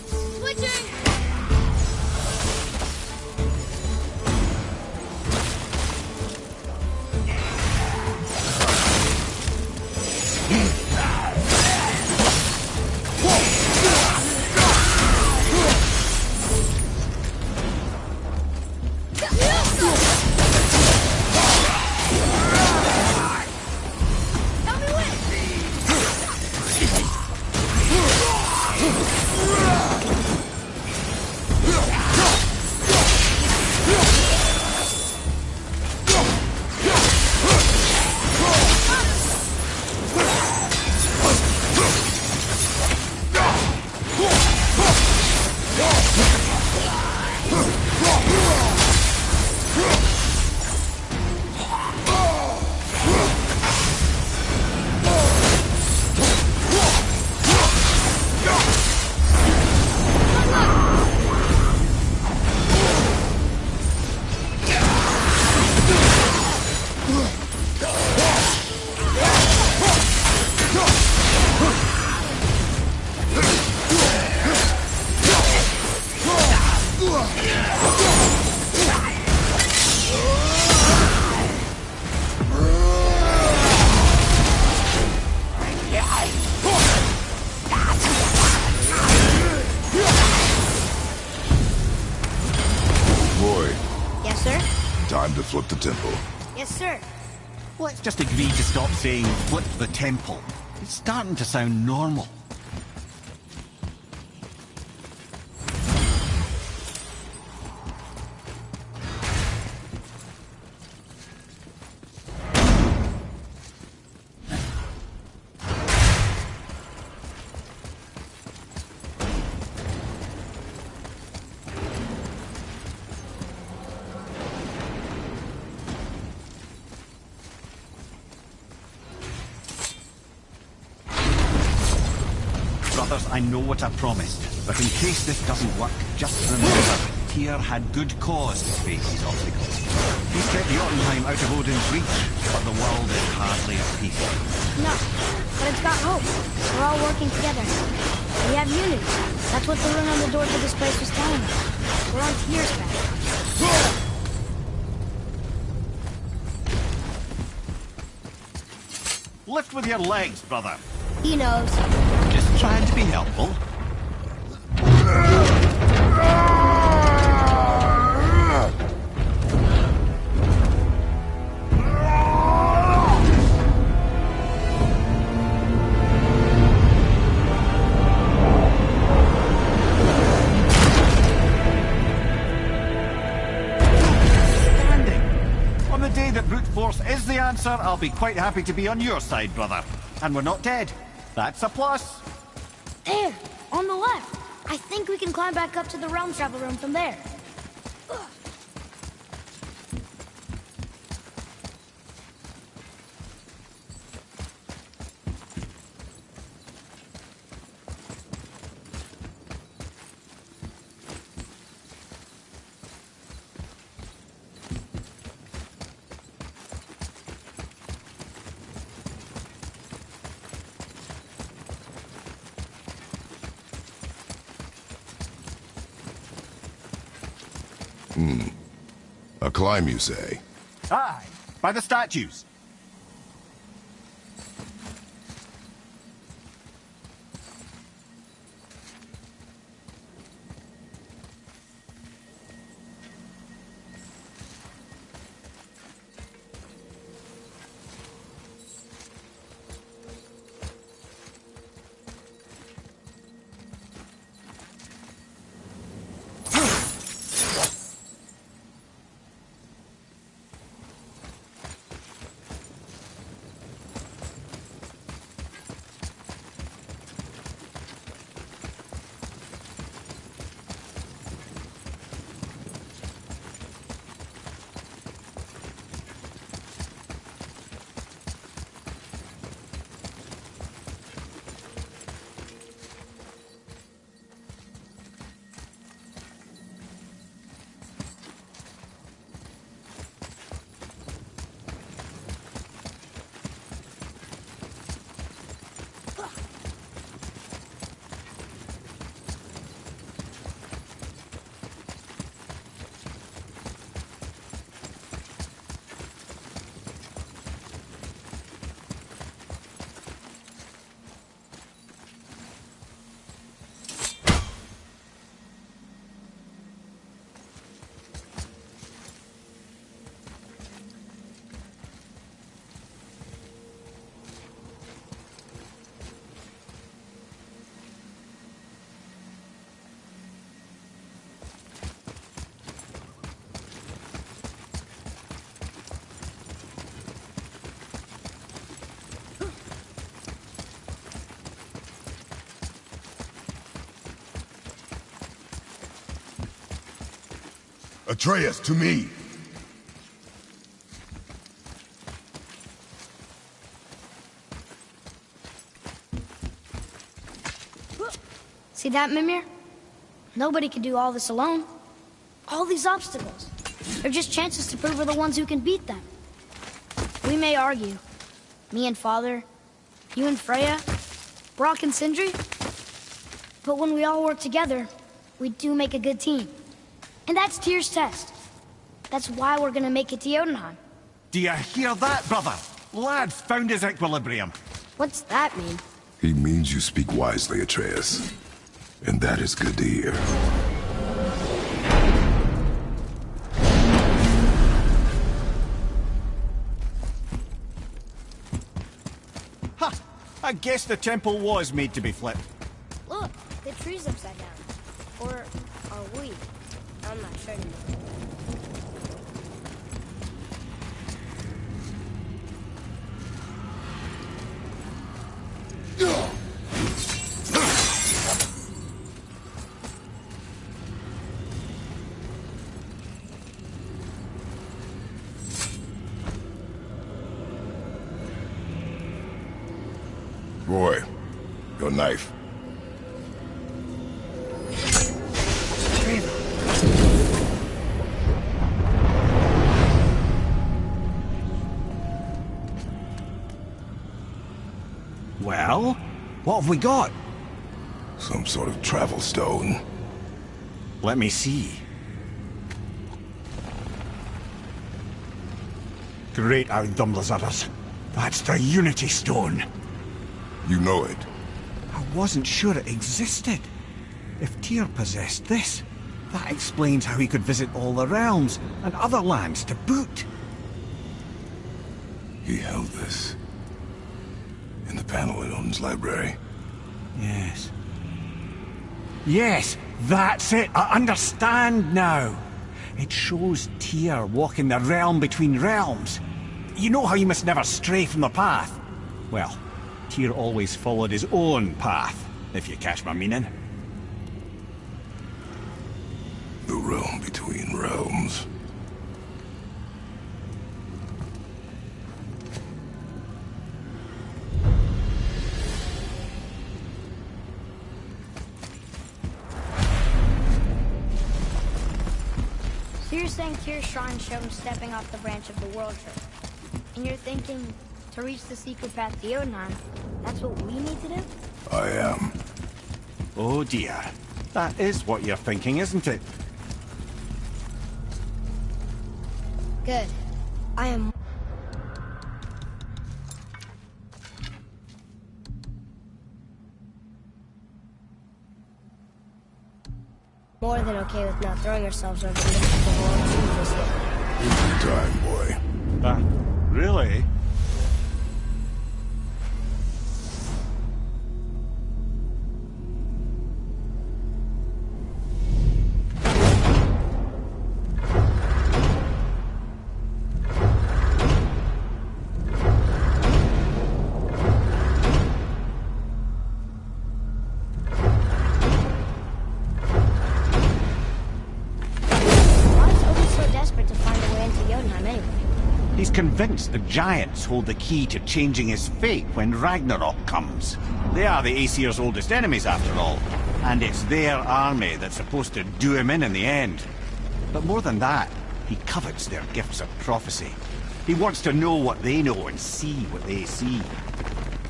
Switching! Tell me when! Boy, Yes, sir? time to flip the temple. Yes, sir. Let's just agree to stop saying flip the temple. It's starting to sound normal. Brothers, I know what I promised, but in case this doesn't work, just remember, Tyr had good cause to face these obstacles. He's kept Jotunheim out of Odin's reach, but the world is hardly at peace. No, but it's got hope. We're all working together. We have unity. That's what the rune on the door to this place was telling us. We're on Tyr's back. Lift with your legs, brother. He knows. Just trying to be helpful. On the day that brute force is the answer, I'll be quite happy to be on your side, brother. And we're not dead. That's a plus. There, on the left. I think we can climb back up to the realm travel room from there. A climb, you say? Aye, by the statues. Atreus, to me! See that, Mimir? Nobody can do all this alone. All these obstacles. They're just chances to prove we're the ones who can beat them. We may argue. Me and Father, you and Freya, Brock and Sindri. But when we all work together, we do make a good team. And that's Tyr's test. That's why we're gonna make it to Jotunheim. Do you hear that, brother? Lad found his equilibrium. What's that mean? He means you speak wisely, Atreus. And that is good to hear. Ha! I guess the temple was made to be flipped. Look, the tree's upside down. Or are we? I'm not sure anymore. Boy, your knife. Well, what have we got? Some sort of travel stone. Let me see. Great Outdumblers. That's the Unity Stone. You know it. I wasn't sure it existed. If Tyr possessed this, that explains how he could visit all the realms and other lands to boot. He held this. In the panel in Odin's library. Yes. Yes, that's it. I understand now. It shows Tyr walking the realm between realms. You know how you must never stray from the path? Well, Tyr always followed his own path, if you catch my meaning. The realm between realms. So you're saying Tyr's shrine showed him stepping off the branch of the World Tree. And you're thinking, to reach the secret path to Jotunheim, that's what we need to do? I am. Oh dear. That is what you're thinking, isn't it? Good. I am... more than okay with not throwing ourselves over the edge of the World Tree just yet. Time, boy. Really? Convinced the Giants hold the key to changing his fate when Ragnarok comes. They are the Aesir's oldest enemies, after all, and it's their army that's supposed to do him in the end. But more than that, he covets their gifts of prophecy. He wants to know what they know and see what they see.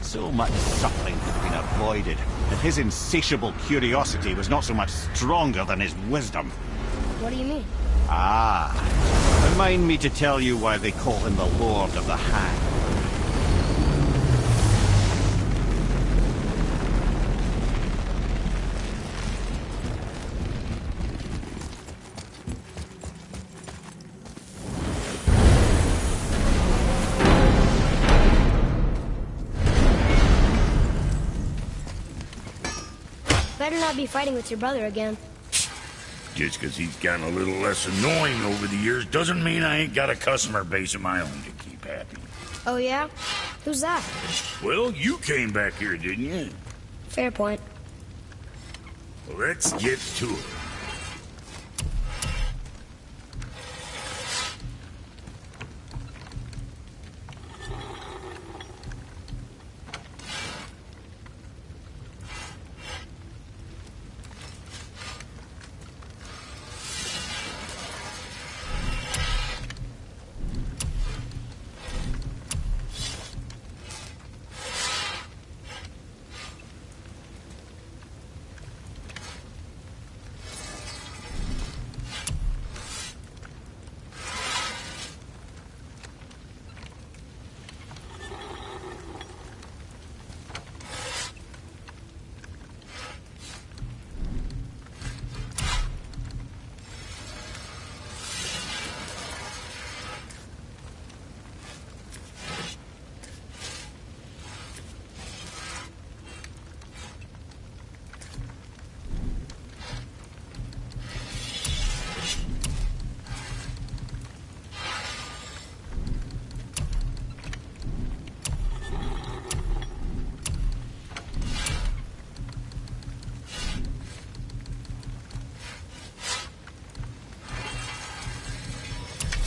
So much suffering has been avoided, that his insatiable curiosity was not so much stronger than his wisdom. What do you mean? Remind me to tell you why they call him the Lord of the Hang. Better not be fighting with your brother again. Just because he's gotten a little less annoying over the years doesn't mean I ain't got a customer base of my own to keep happy. Oh yeah? Who's that? Well, you came back here, didn't you? Fair point. Let's get to it.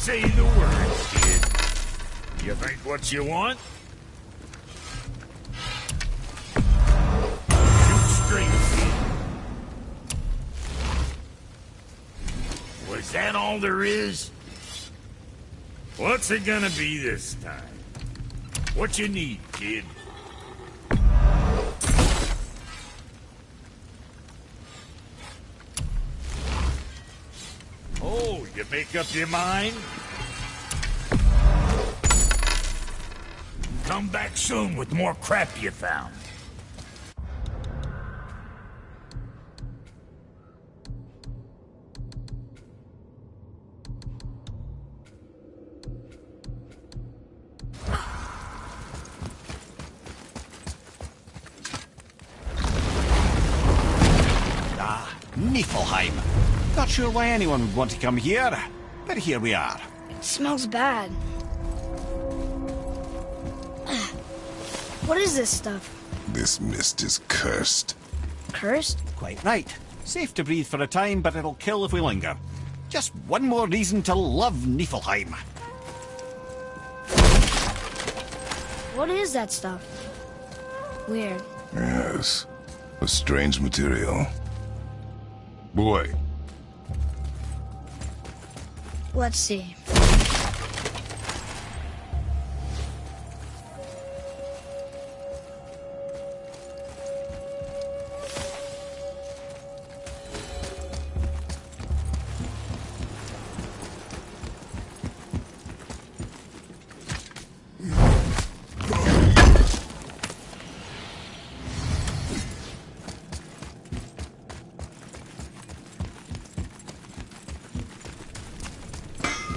say the word, kid. You think what you want? Shoot straight, kid. Was that all there is? What's it gonna be this time? What you need, kid? Oh, you make up your mind? Come back soon with more crap you found. Niflheim. Not sure why anyone would want to come here, but here we are. It smells bad. What is this stuff? This mist is cursed. Cursed? Quite right. Safe to breathe for a time, but it'll kill if we linger. Just one more reason to love Niflheim. What is that stuff? Weird. Yes. A strange material. Boy. Let's see.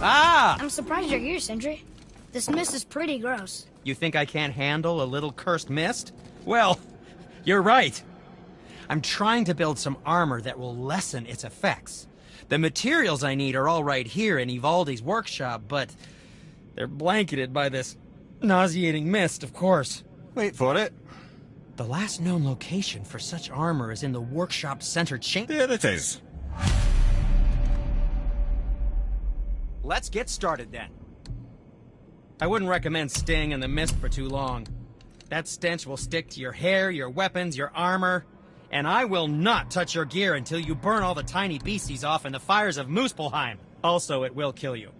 Ah! I'm surprised you're here, Sindri. This mist is pretty gross. You think I can't handle a little cursed mist? Well, you're right. I'm trying to build some armor that will lessen its effects. The materials I need are all right here in Ivaldi's workshop, but they're blanketed by this nauseating mist, of course. Wait for it. The last known location for such armor is in the workshop center chamber. There it is. Let's get started then. I wouldn't recommend staying in the mist for too long. That stench will stick to your hair, your weapons, your armor, and I will not touch your gear until you burn all the tiny beasties off in the fires of Muspelheim. Also, it will kill you.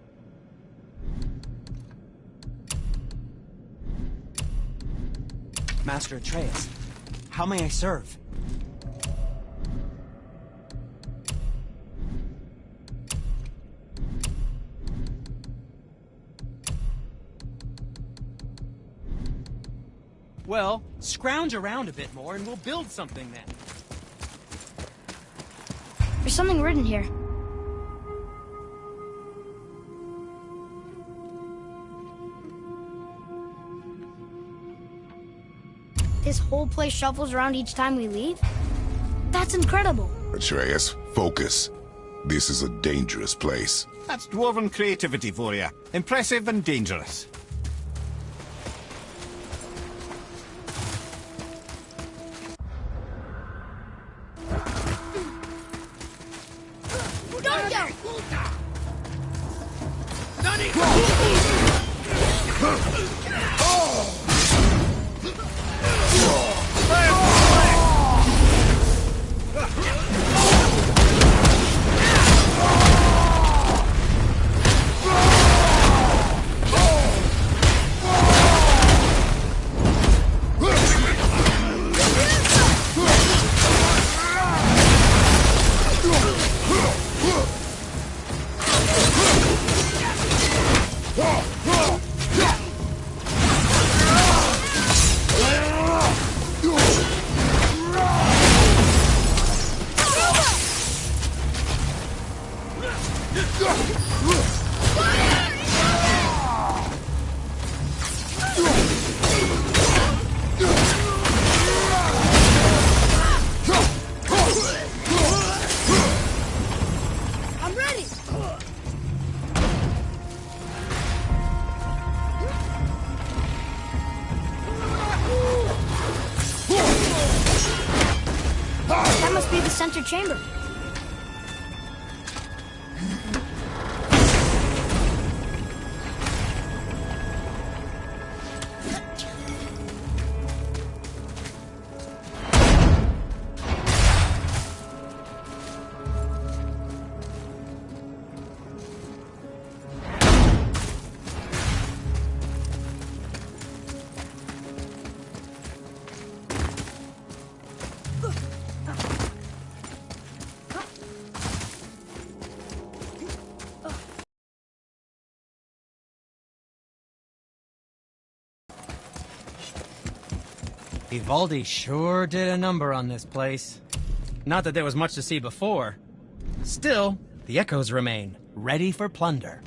Master Atreus, how may I serve? Well, scrounge around a bit more and we'll build something then. There's something written here. This whole place shuffles around each time we leave? That's incredible. Atreus, focus. This is a dangerous place. That's dwarven creativity for you. Impressive and dangerous. That must be the center chamber. Vivaldi sure did a number on this place. Not that there was much to see before. Still, the echoes remain, ready for plunder.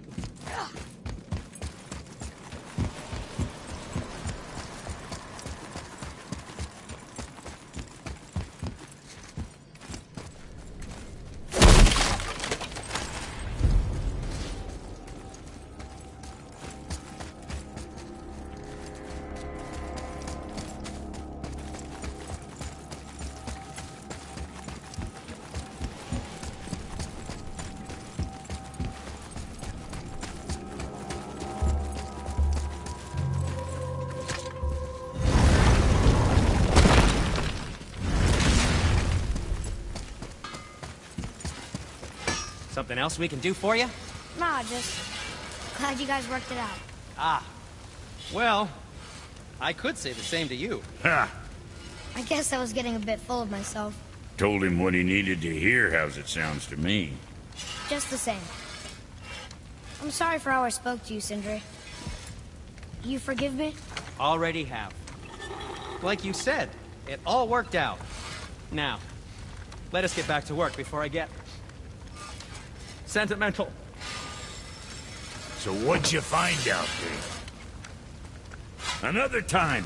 Something else we can do for you? Nah, just glad you guys worked it out. Ah. Well, I could say the same to you. Ha! I guess I was getting a bit full of myself. Told him what he needed to hear, how's it sounds to me. Just the same. I'm sorry for how I spoke to you, Sindri. You forgive me? Already have. Like you said, it all worked out. Now, let us get back to work before I get sentimental. So what'd you find out there? Another time.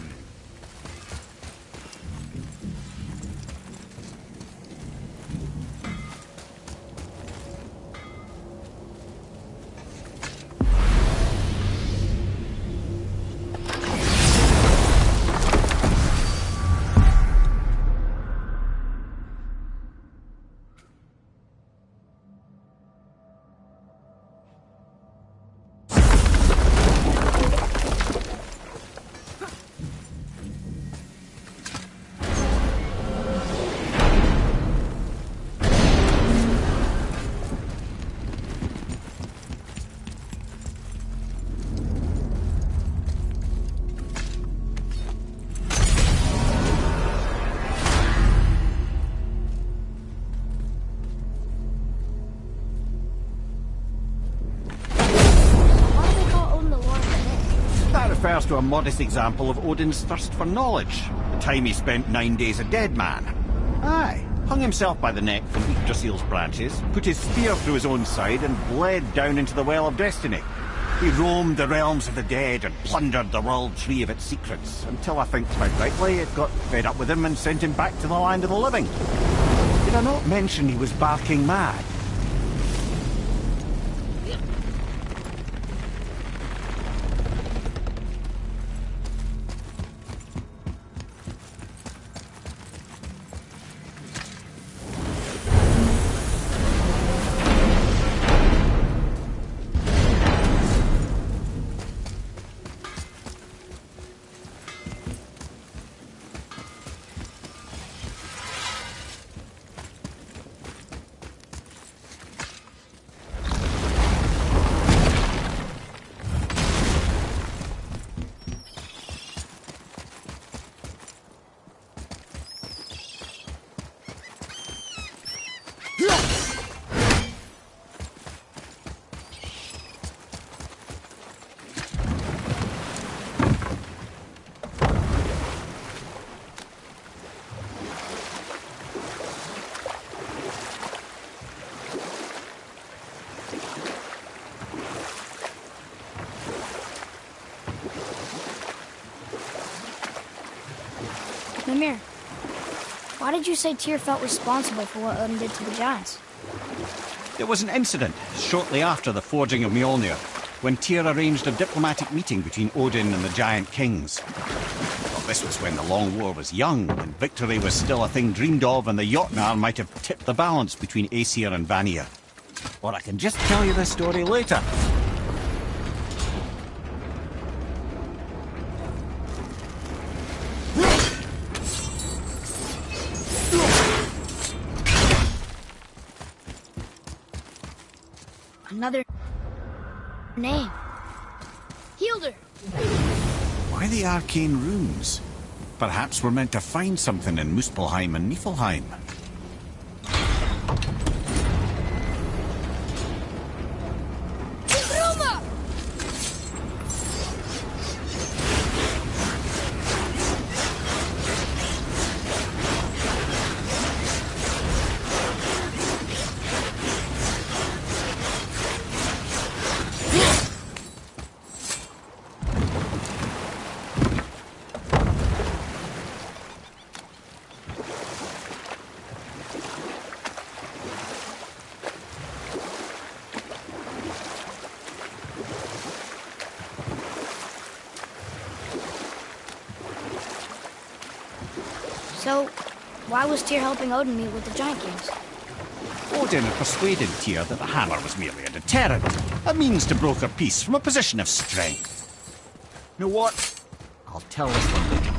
Why do they call Odin the Lord of the Nick? That refers to a modest example of Odin's thirst for knowledge. The time he spent 9 days a dead man. Aye, hung himself by the neck from Yggdrasil's branches, put his spear through his own side and bled down into the Well of Destiny. He roamed the realms of the dead and plundered the world tree of its secrets, until I think quite rightly it got fed up with him and sent him back to the land of the living. Did I not mention he was barking mad? Mimir, why did you say Tyr felt responsible for what Odin did to the giants? There was an incident shortly after the forging of Mjolnir, when Tyr arranged a diplomatic meeting between Odin and the giant kings. Well, this was when the Long War was young, and victory was still a thing dreamed of, and the Jotnar might have tipped the balance between Aesir and Vanir. Or I can just tell you this story later. Another name. Hildur! Why the arcane runes? Perhaps we're meant to find something in Muspelheim and Niflheim. So, why was Tyr helping Odin meet with the Giant Kings? Odin had persuaded Tyr that the hammer was merely a deterrent, a means to broker peace from a position of strength. You know what? I'll tell this one later.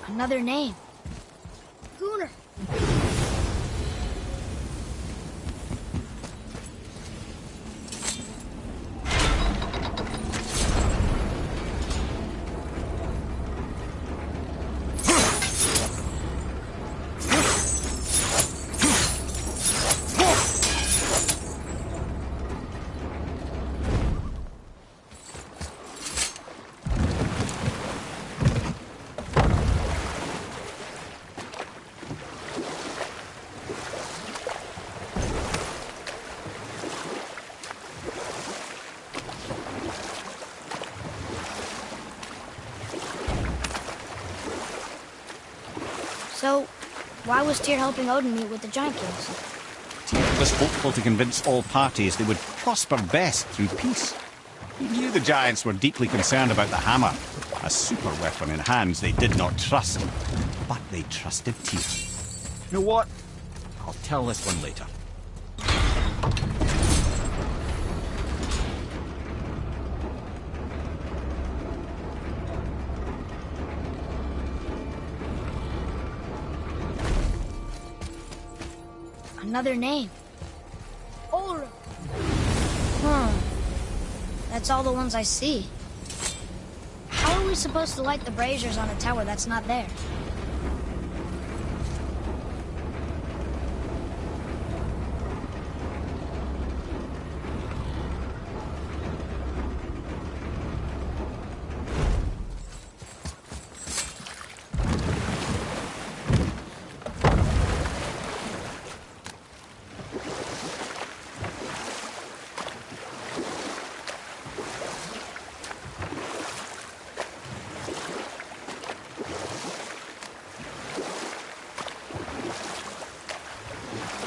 Another name. Gunnar. So, why was Tyr helping Odin meet with the Giant Kings? Tyr was hopeful to convince all parties they would prosper best through peace. He knew the giants were deeply concerned about the hammer, a super weapon in hands they did not trust. But they trusted Tyr. You know what? I'll tell this one later. Another name. Ulrich. That's all the ones I see. How are we supposed to light the braziers on a tower that's not there?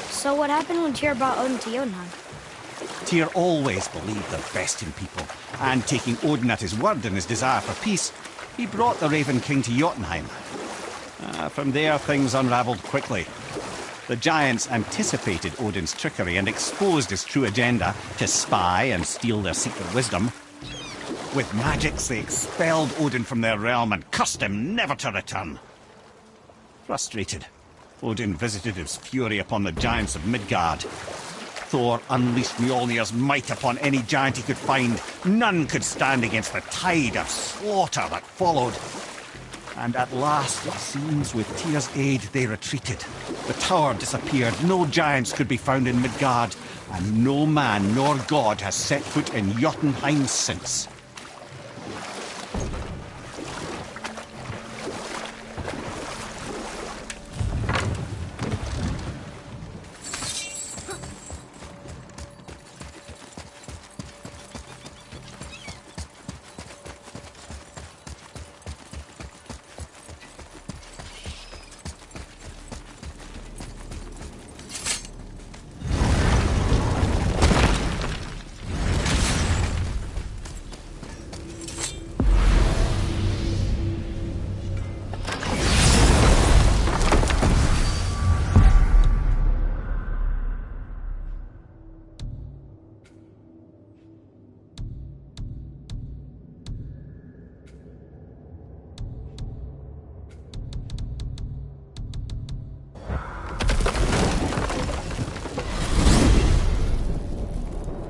So what happened when Tyr brought Odin to Jotunheim? Tyr always believed the best in people, and taking Odin at his word in his desire for peace, he brought the Raven King to Jotunheim. From there, things unravelled quickly. The giants anticipated Odin's trickery and exposed his true agenda to spy and steal their secret wisdom. With magics, they expelled Odin from their realm and cursed him never to return. Frustrated, Odin visited his fury upon the giants of Midgard. Thor unleashed Mjolnir's might upon any giant he could find. None could stand against the tide of slaughter that followed. And at last, it seems, with Tyr's aid, they retreated. The tower disappeared, no giants could be found in Midgard, and no man nor god has set foot in Jotunheim since.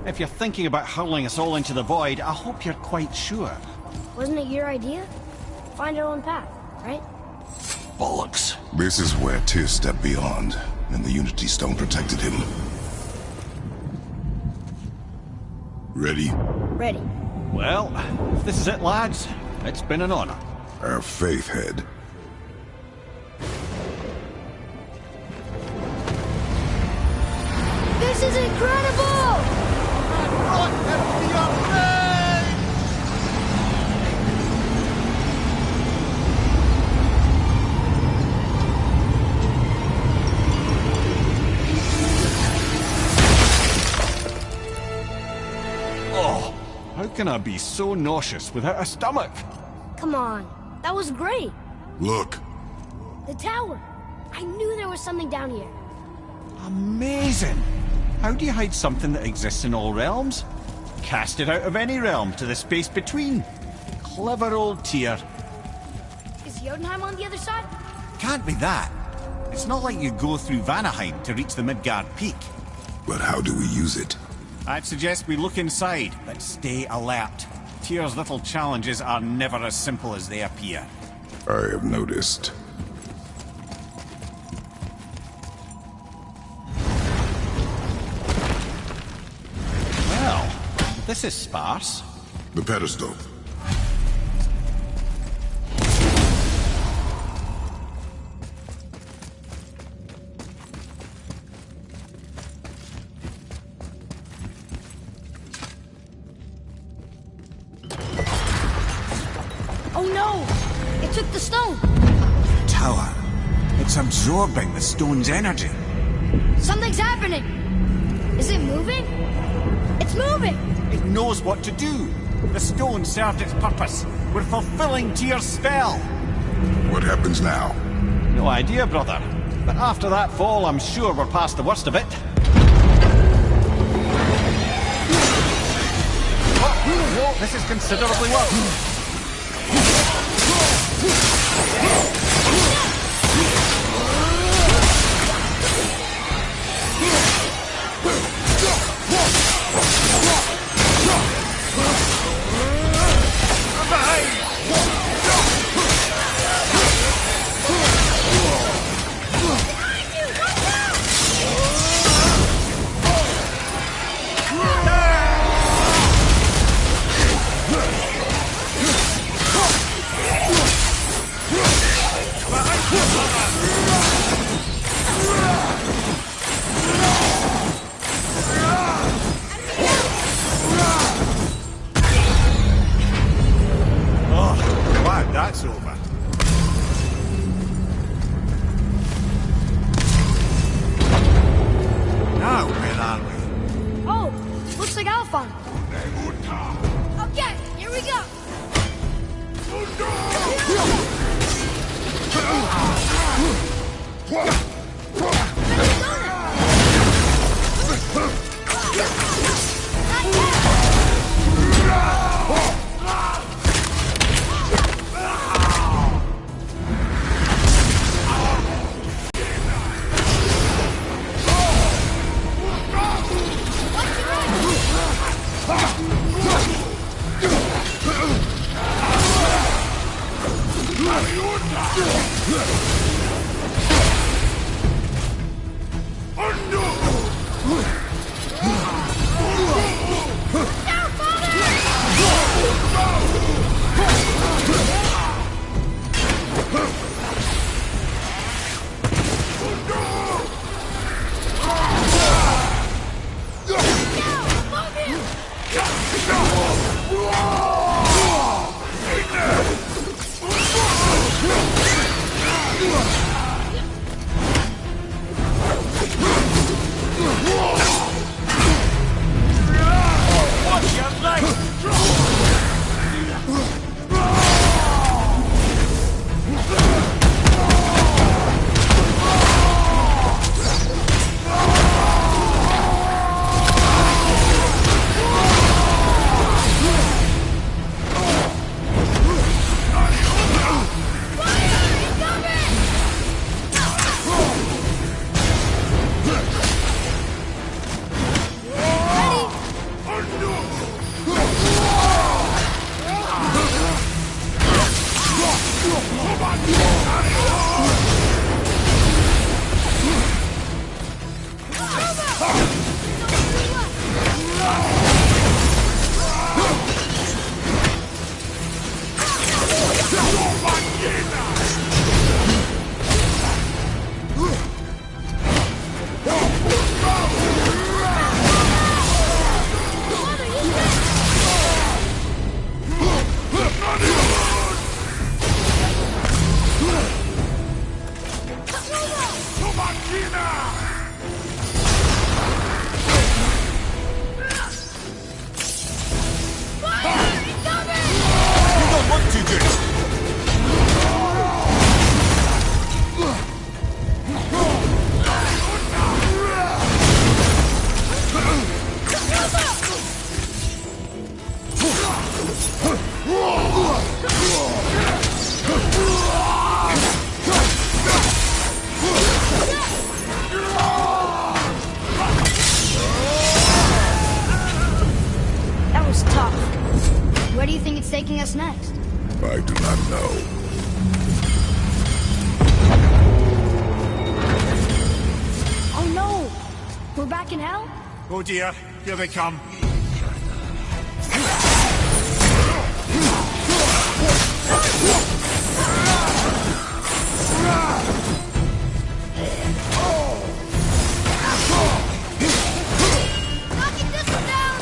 If you're thinking about hurling us all into the void, I hope you're quite sure. Wasn't it your idea? Find your own path, right? Bollocks. This is where Tyr stepped beyond, and the Unity Stone protected him. Ready? Ready. Well, if this is it, lads, it's been an honor. Our faith head. This is incredible! can I be so nauseous without a stomach? Come on. That was great. Look, The tower. I knew there was something down here. Amazing! How do you hide something that exists in all realms? Cast it out of any realm to the space between. Clever old Tyr. Is Jotunheim on the other side? Can't be that. It's not like you go through Vanaheim to reach the Midgard Peak. but how do we use it? I'd suggest we look inside, but stay alert. Tyr's little challenges are never as simple as they appear. I have noticed. Well, this is sparse. The pedestal. Oh no! It took the stone! Tower. It's absorbing the stone's energy. Something's happening! Is it moving? It's moving! It knows what to do. The stone served its purpose. We're fulfilling Tyr's spell. What happens now? No idea, brother. But after that fall, I'm sure we're past the worst of it. Whoa, this is considerably worse. That's over. Now, where are we? Oh, looks like Alphon. Okay, here we go! taking us next? I do not know. Oh no! We're back in hell? Oh dear, here they come. Knocking this one down!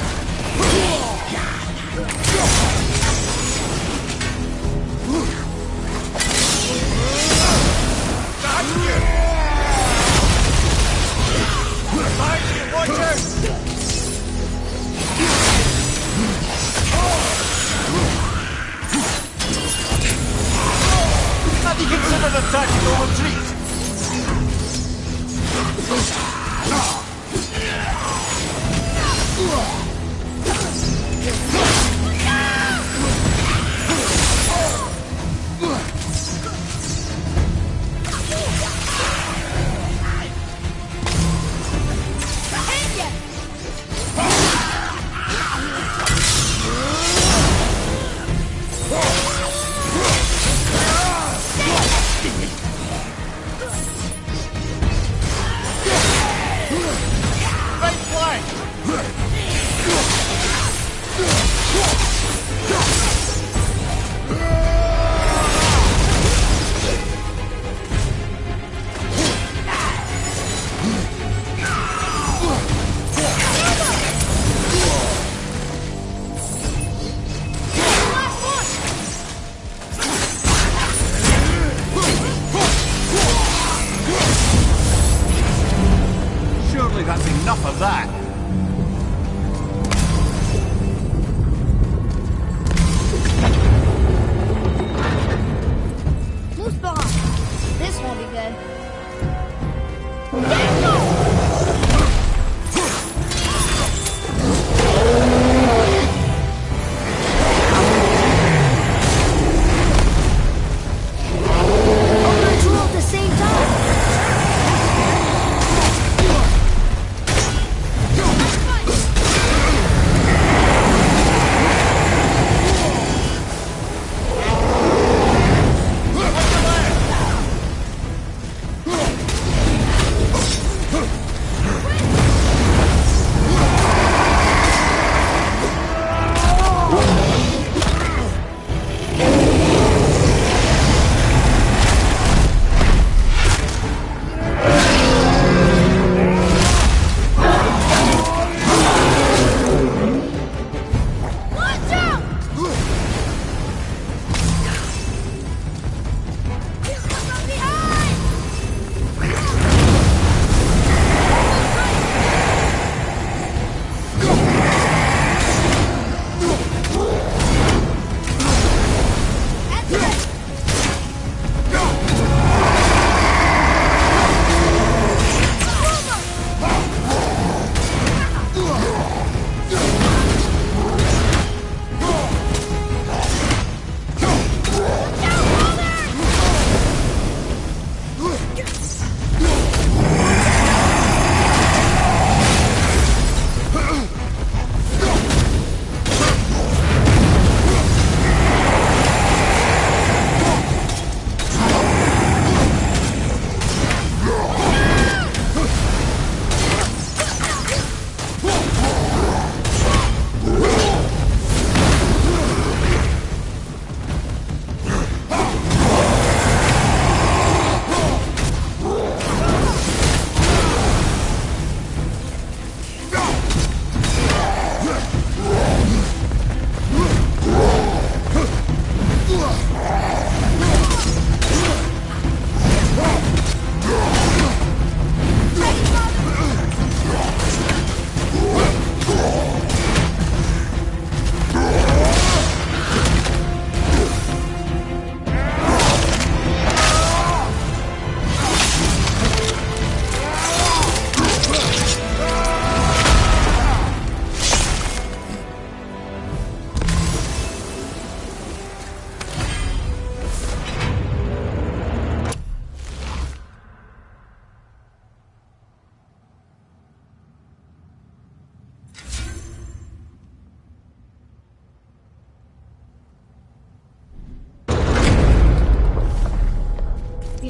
Have you considered a tactical retreat? Right flank! Surely that's enough of that. Muspelheim! This won't be good. Open two at the same time!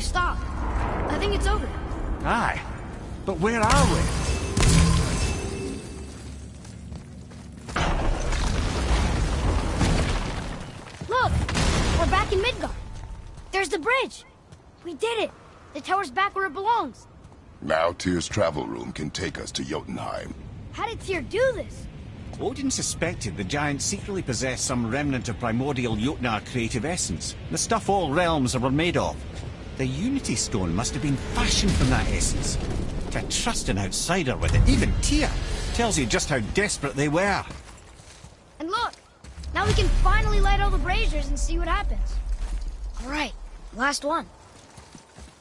you stop. I think it's over. Aye. But where are we? Look! We're back in Midgard. There's the bridge. We did it. The tower's back where it belongs. Now Tyr's travel room can take us to Jotunheim. How did Tyr do this? Odin suspected the giants secretly possessed some remnant of primordial Jotnar creative essence, the stuff all realms were made of. The Unity Stone must have been fashioned from that essence. To trust an outsider with it, even Tyr, tells you just how desperate they were. And look! Now we can finally light all the braziers and see what happens. Alright, last one.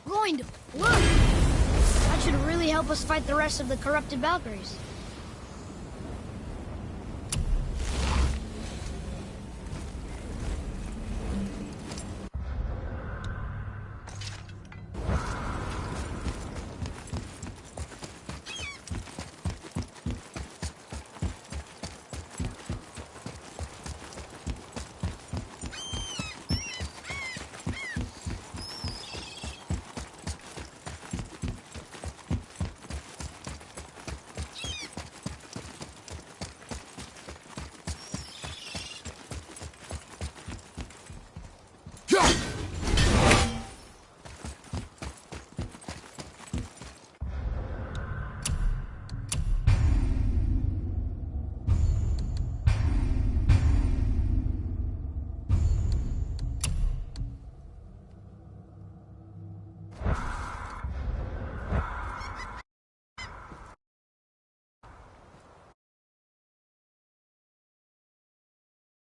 Look! That should really help us fight the rest of the corrupted Valkyries.